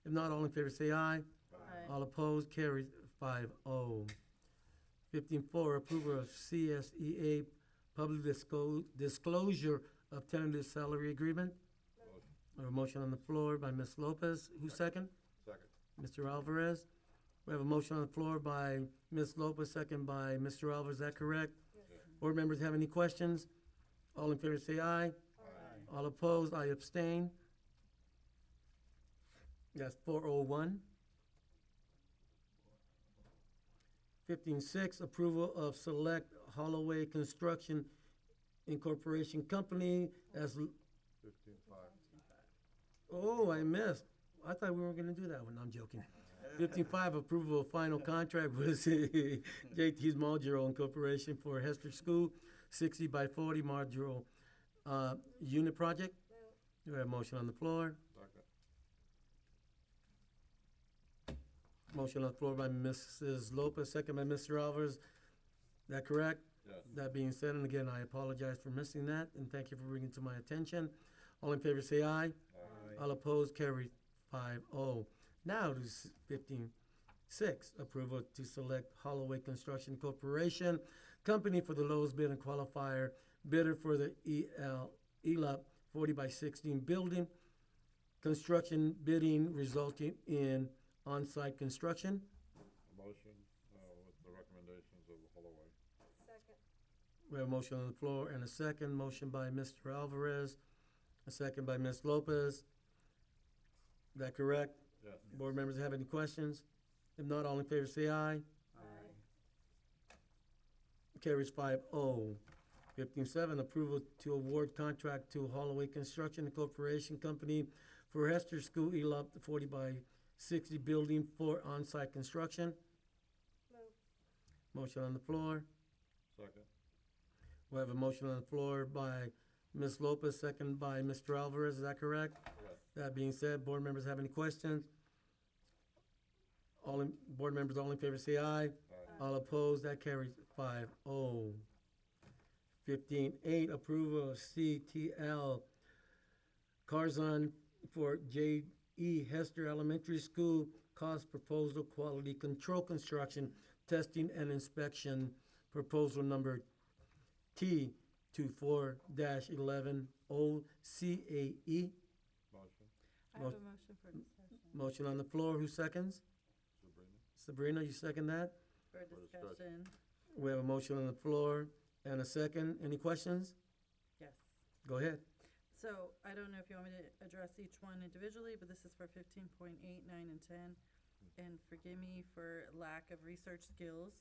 If not, all in favor say aye. Aye. All opposed, carried 5-0. 15-4, approval of CSEA public disclosure of tentative salary agreement. Motion. We have a motion on the floor by Ms. Lopez. Who's second? Second. Mr. Alvarez. We have a motion on the floor by Ms. Lopez, second by Mr. Alvarez. Is that correct? Board members have any questions? All in favor say aye. All opposed, I abstain. That's 401. 15.6, approval of Select Holloway Construction Incorporation Company as, 15.5. oh, I missed. I thought we were gonna do that one. I'm joking. 15.5, approval of final contract with JT's Modular Incorporation for Hester School, 60 by 40 modular unit project. Do we have a motion on the floor? Second. Motion on the floor by Mrs. Lopez, second by Mr. Alvarez. That correct? Yes. That being said, and again, I apologize for missing that, and thank you for bringing it to my attention. All in favor say aye. All opposed, carried 5-0. Now to 15.6, approval to select Holloway Construction Corporation, company for the lowest bid and qualifier bidder for the ELUP 40 by 16 building. Construction bidding resulting in on-site construction. Motion, with the recommendations of Holloway. Second. We have a motion on the floor and a second. Motion by Mr. Alvarez, a second by Ms. Lopez. Is that correct? Yes. Board members have any questions? If not, all in favor say aye. Carries 5-0. 15.7, approval to award contract to Holloway Construction Corporation Company for Hester School ELUP 40 by 60 building for on-site construction. Move. Motion on the floor. Second. We have a motion on the floor by Ms. Lopez, second by Mr. Alvarez. Is that correct? Yes. That being said, board members have any questions? Board members, all in favor say aye. All opposed, that carries 5-0. 15.8, approval of CTL Carzon for J.E. Hester Elementary School cost proposal quality control construction testing and inspection proposal number T 24-11 OCAE. Motion. I have a motion for discussion. Motion on the floor. Who seconds? Sabrina. Sabrina, you second that? For discussion. We have a motion on the floor and a second. Any questions? Yes. Go ahead. So I don't know if you want me to address each one individually, but this is for 15.8, 9, and 10. And forgive me for lack of research skills.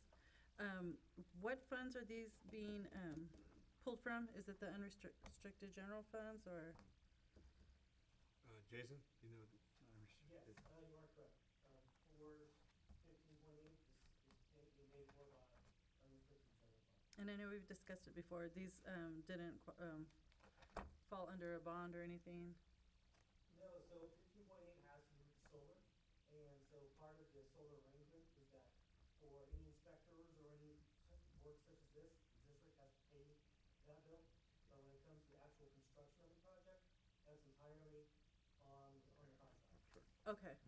What funds are these being pulled from? Is it the unrestricted general funds or? Jason, you know? Yes, you are correct. For 15.8, this is being made for by unrestricted general fund. And I know we've discussed it before. These didn't fall under a bond or anything. No, so 15.8 has to do with solar, and so part of the solar arrangement is that for any inspectors or any work such as this, the district has to pay that bill. But when it comes to the actual construction of the project, that's entirely on the contract. Okay.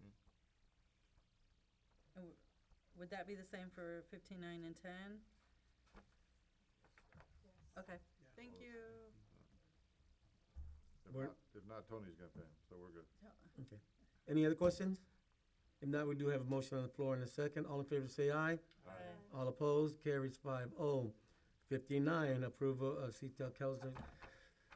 And would that be the same for 15, 9, and 10? Okay, thank you. If not, Tony's gonna pay him, so we're good. Okay. Any other questions? If not, we do have a motion on the floor in a second. All in favor say aye. All opposed, carries 5-0. 59, approval of CTL Kelsey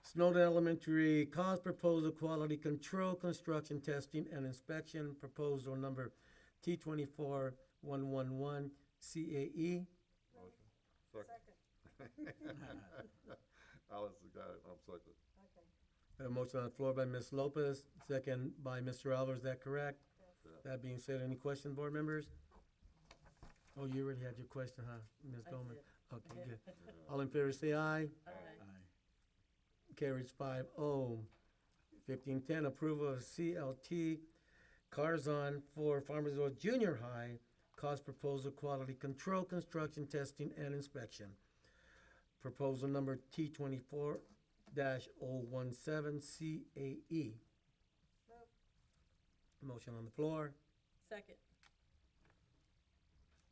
Snowden Elementary cost proposal quality control construction testing and inspection proposal number T24-111 CAE. Motion. Second. Alice has got it, I'm second. Okay. A motion on the floor by Ms. Lopez, second by Mr. Alvarez. Is that correct? Yes. That being said, any questions, board members? Oh, you already had your question, huh, Ms. I Goldman? did. Okay, good. All in favor say aye. Aye. Carries 5-0. 1510, approval of CLT Carzon for Farmersville Junior High cost proposal quality control construction testing and inspection. Proposal number T24-017 CAE. Motion on the floor. Second.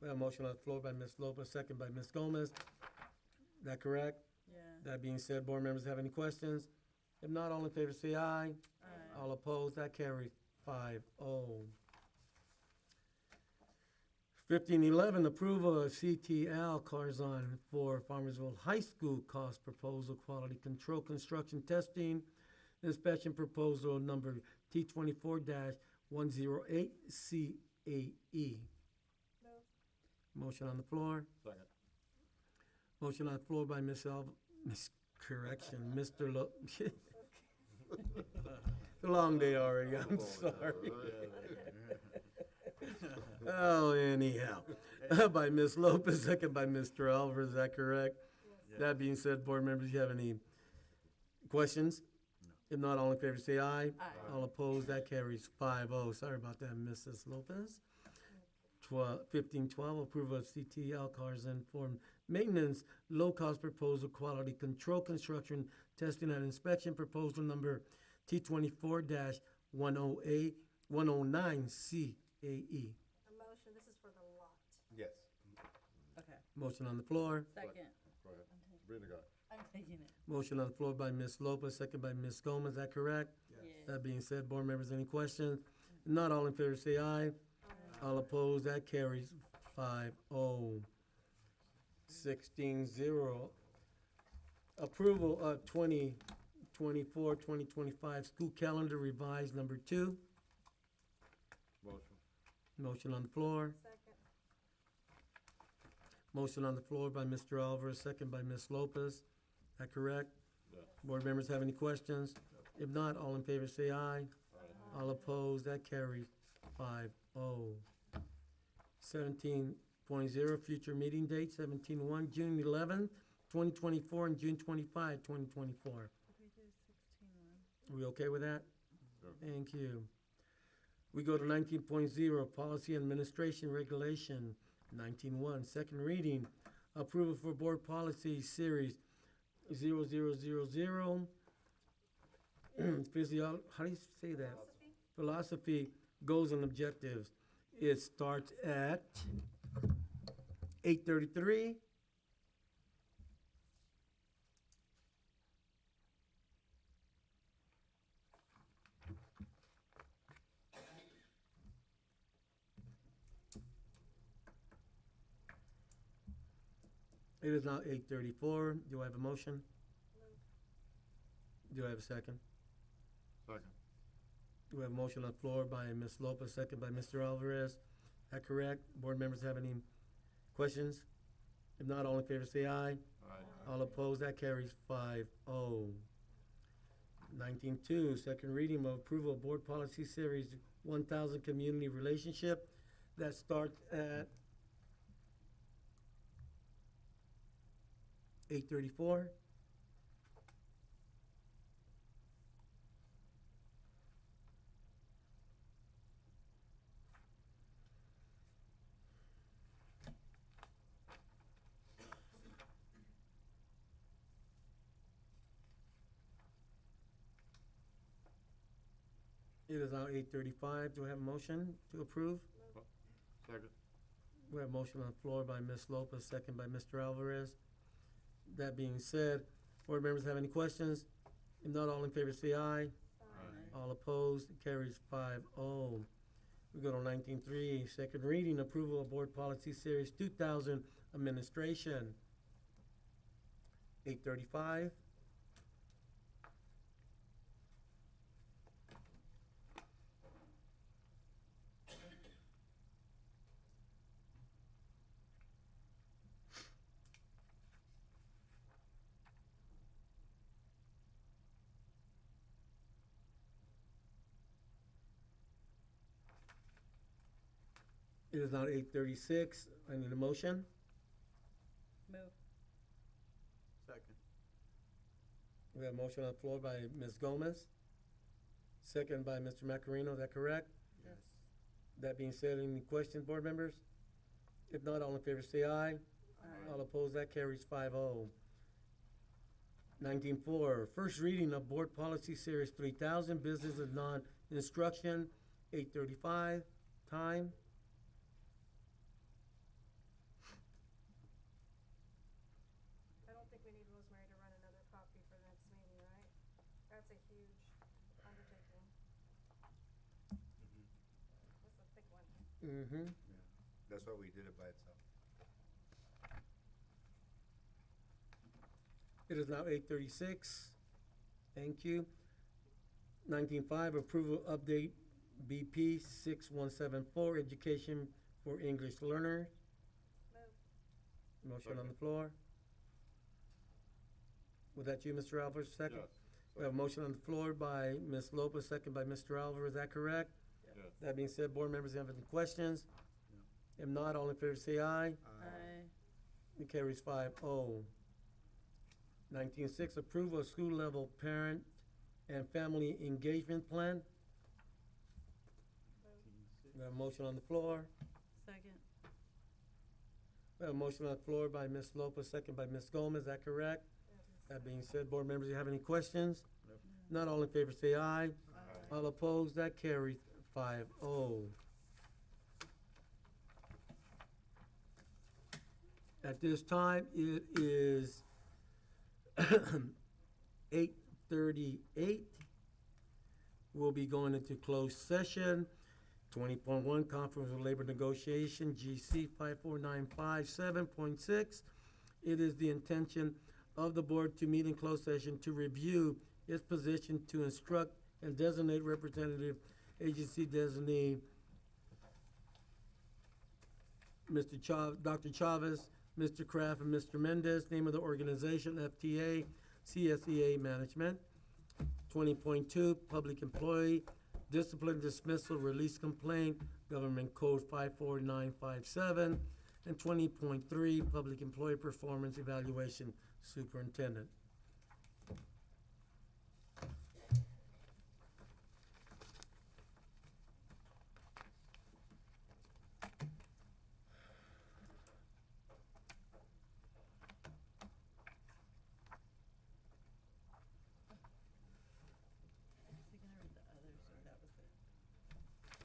We have a motion on the floor by Ms. Lopez, second by Ms. Gomez. That correct? Yeah. That being said, board members have any questions? If not, all in favor say aye. Aye. All opposed, that carries 5-0. 1511, approval of CTL Carzon for Farmersville High School cost proposal, quality control, construction testing, inspection proposal number T24-108 CAE. Motion on the floor. Second. Motion on the floor by Mr. Lo. It's a long day already, I'm sorry. Oh, anyhow, by Ms. Lopez, second by Mr. Alvarez, is that correct? That being said, board members, you have any questions? If not, all in favor say aye. Aye. All opposed, that carries 5-0. Sorry about that, Mrs. Lopez. 1512, approval of CTL Carzon Form Maintenance, low-cost proposal, quality control, construction, testing, and inspection proposal number T24-109 CAE. A motion, this is for the lot. Yes. Okay, Motion on the floor. second. Go ahead. Sabrina got it. I'm taking it. Motion on the floor by Ms. Lopez, second by Ms. Gomez, is that correct? Yes. That being said, board members, any questions? If not, all in favor say aye. All opposed, that carries 5-0. 16-0. Approval of 2024-2025 school calendar revised number 2. Motion. Motion on the floor. Second. Motion on the floor by Mr. Alvarez, second by Ms. Lopez. Is that correct? Yes. Board members have any questions? If not, all in favor say aye. All opposed, that carries 5-0. 17.0, future meeting date, 17-1, June 11th, 2024, and June 25, 2024. Did we do 16-1? Are we okay with that? Sure. Thank you. We go to 19.0, policy administration regulation, 19.1, second reading, approval for board policy series 0000, how do you say that? Philosophy, goals and objectives. It starts at 8:33. It is now 8:34. Do I have a motion? Do I have a second? Second. We have a motion on the floor by Ms. Lopez, second by Mr. Alvarez. Is that correct? Board members have any questions? If not, all in favor say aye. Aye. All opposed, that carries 5-0. 19.2, second reading of approval of board policy series 1000 community relationship. That starts at 8:34. It is now 8:35. Do I have a motion to approve? Second. We have a motion on the floor by Ms. Lopez, second by Mr. Alvarez. That being said, board members have any questions? If not, all in favor say aye. All opposed, it carries 5-0. We go to 19.3, second reading, approval of board policy series 2000 administration. 8:35. It is now 8:36. I need a motion. Move. Second. We have a motion on the floor by Ms. Gomez, second by Mr. Macarino. Is that correct? Yes. That being said, any questions, board members? If not, all in favor say aye. All opposed, that carries 5-0. 19.4, first reading of board policy series 3000, business and non-instruction, 8:35, time. I don't think we need Rosemary to run another copy for the next meeting, right? That's a huge undertaking. That's a thick one. Mm-hmm. That's why we did it by itself. It is now 8:36. Thank you. 19.5, approval update BP 6174, education for English learners. Motion on the floor. Was that you, Mr. Alvarez, second? Yes. We have a motion on the floor by Ms. Lopez, second by Mr. Alvarez, is that correct? Yes. That being said, board members, have any questions? If not, all in favor say aye. Aye. It carries 5-0. 19.6, approval of school-level parent and family engagement plan. We have a motion on the floor. Second. We have a motion on the floor by Ms. Lopez, second by Ms. Gomez, is that correct? That being said, board members, you have any questions? Not all in favor say aye. All opposed, that carries 5-0. At this time, it is 8:38. We'll be going into closed session. 20.1, Conference of Labor Negotiation, GC 54957.6. It is the intention of the board to meet in closed session to review its position to instruct and designate representative agency designee Dr. Chavez, Mr. Kraft, and Mr. Mendez. Name of the organization, FTA, CSEA Management. 20.2, Public Employee Discipline Dismissal Release Complaint, Government Code 54957. And 20.3, Public Employee Performance Evaluation Superintendent.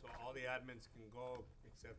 So all the admins can go except,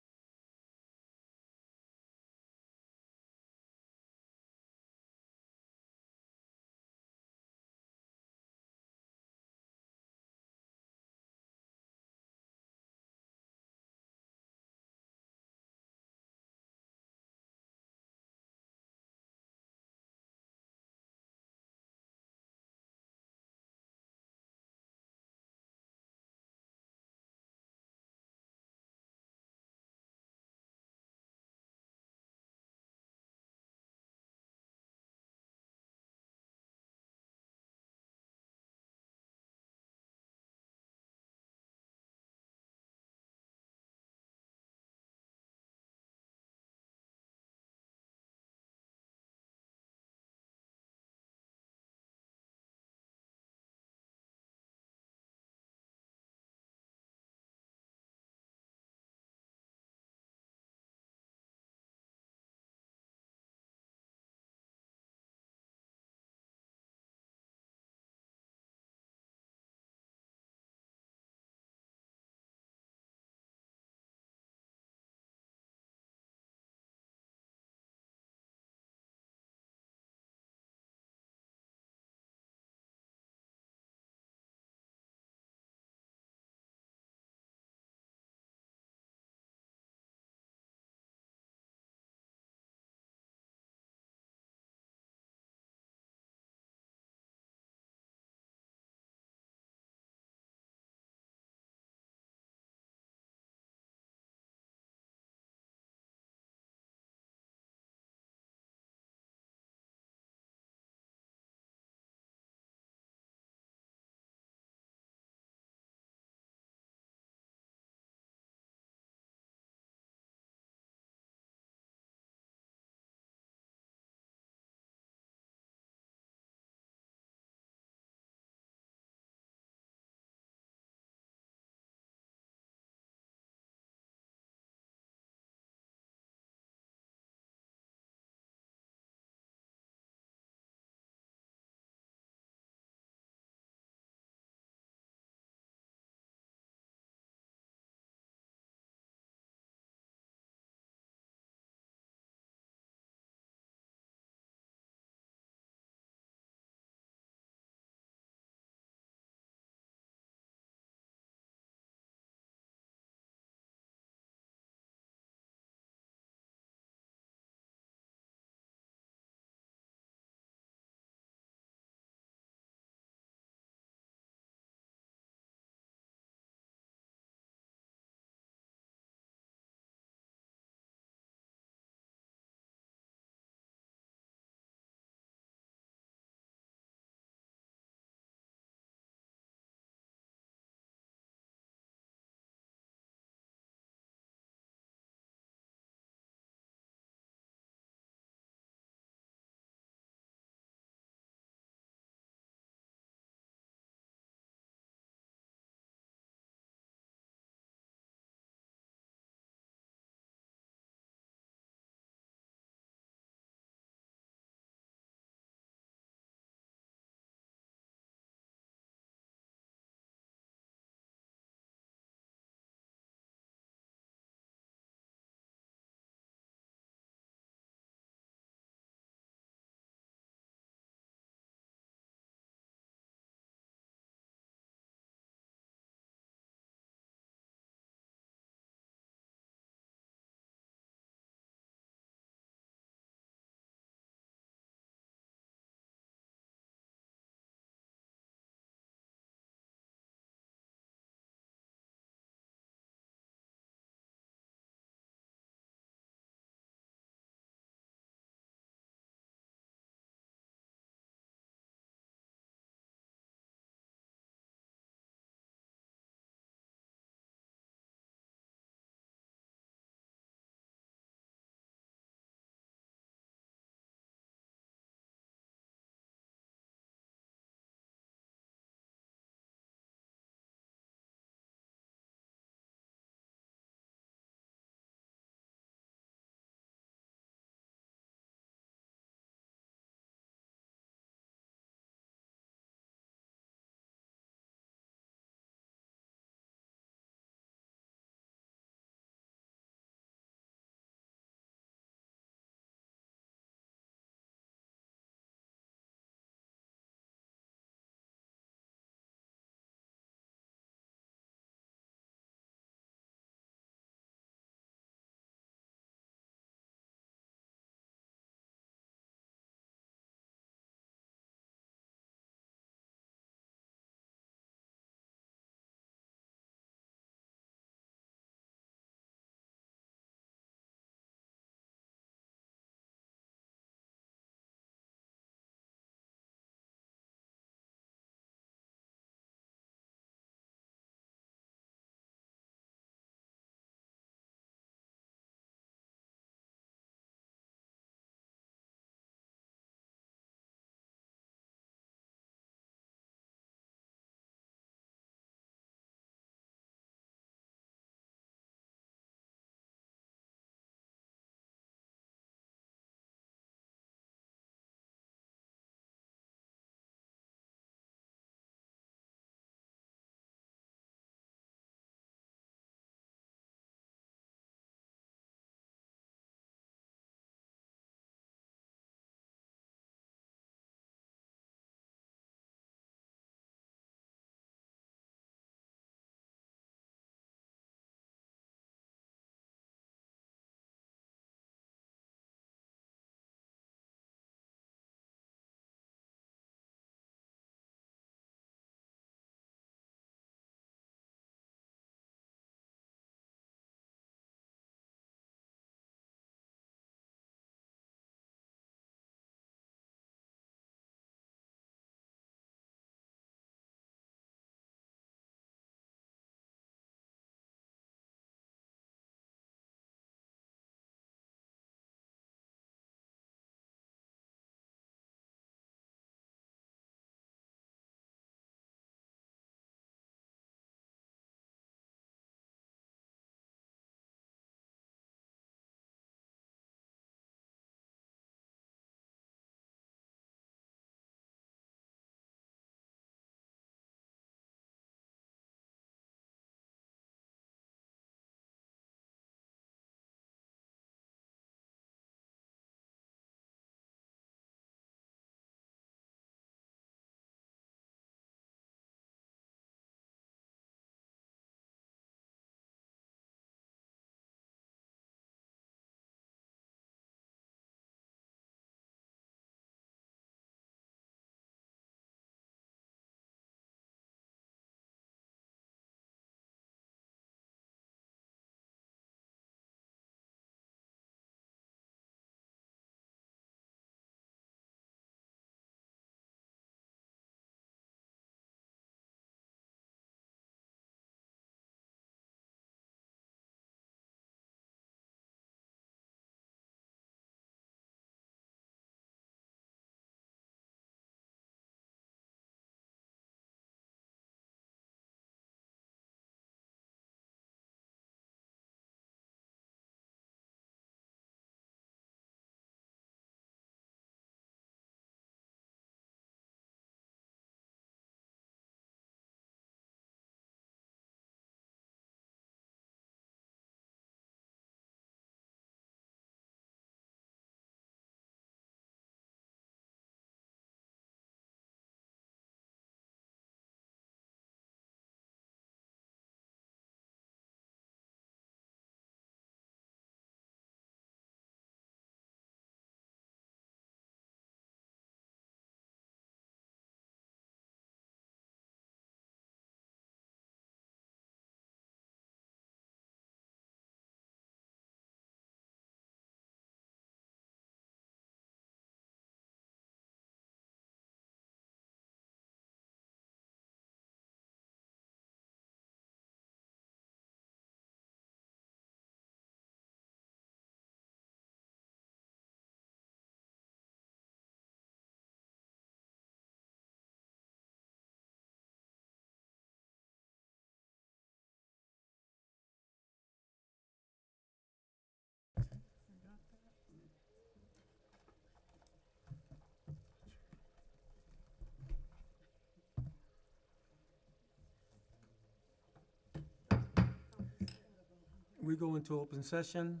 We go into open session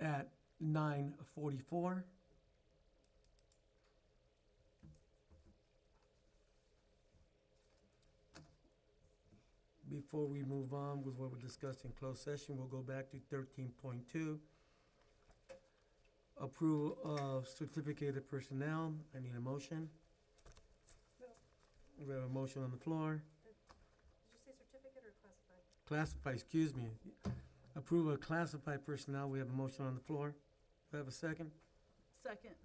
at 9:44. Before we move on with what we discussed in closed session, we'll go back to 13.2. Approval of certificated personnel. I need a motion. We have a motion on the floor. Did you say certificate or classified? Classified, excuse me. Approval of classified personnel. We have a motion on the floor. Do I have a second? Second.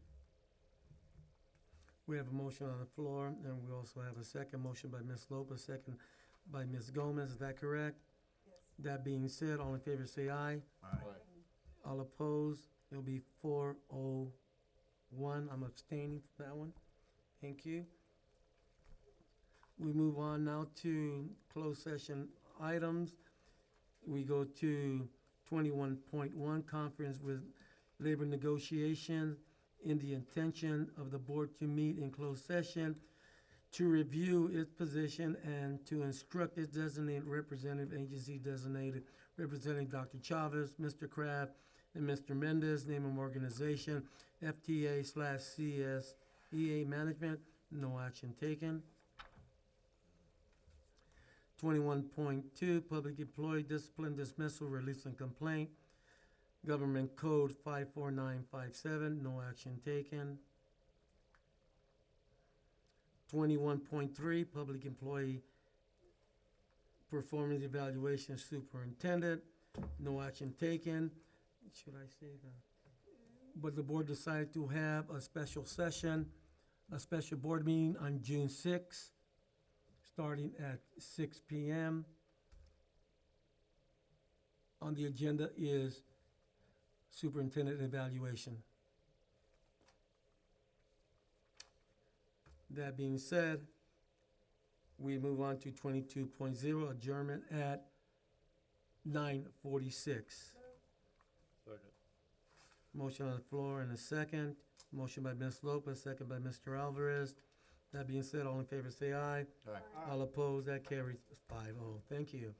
We have a motion on the floor, and we also have a second motion by Ms. Lopez, second by Ms. Gomez. Is that correct? Yes. That being said, all in favor say aye. All opposed, it'll be 401. I'm abstaining from that one. Thank you. We move on now to closed session items. We go to 21.1, conference with labor negotiations, in the intention of the board to meet in closed session to review its position and to instruct its designated representative, agency designated, representing Dr. Chavez, Mr. Kraft, and Mr. Mendez, name of organization, FTA/CSEA Management, no action taken. 21.2, public employee discipline dismissal, release and complaint, Government Code 54957, no action taken. 21.3, public employee performance evaluation superintendent, no action taken. Should I say that? But the board decided to have a special session, a special board meeting on June 6th, starting at 6 p.m. On the agenda is superintendent evaluation. That being said, we move on to 22.0, adjournment at 9:46. Second. Motion on the floor and a second. Motion by Ms. Lopez, second by Mr. Alvarez. That being said, all in favor say aye. Aye. All opposed, that carries 5-0. Thank you.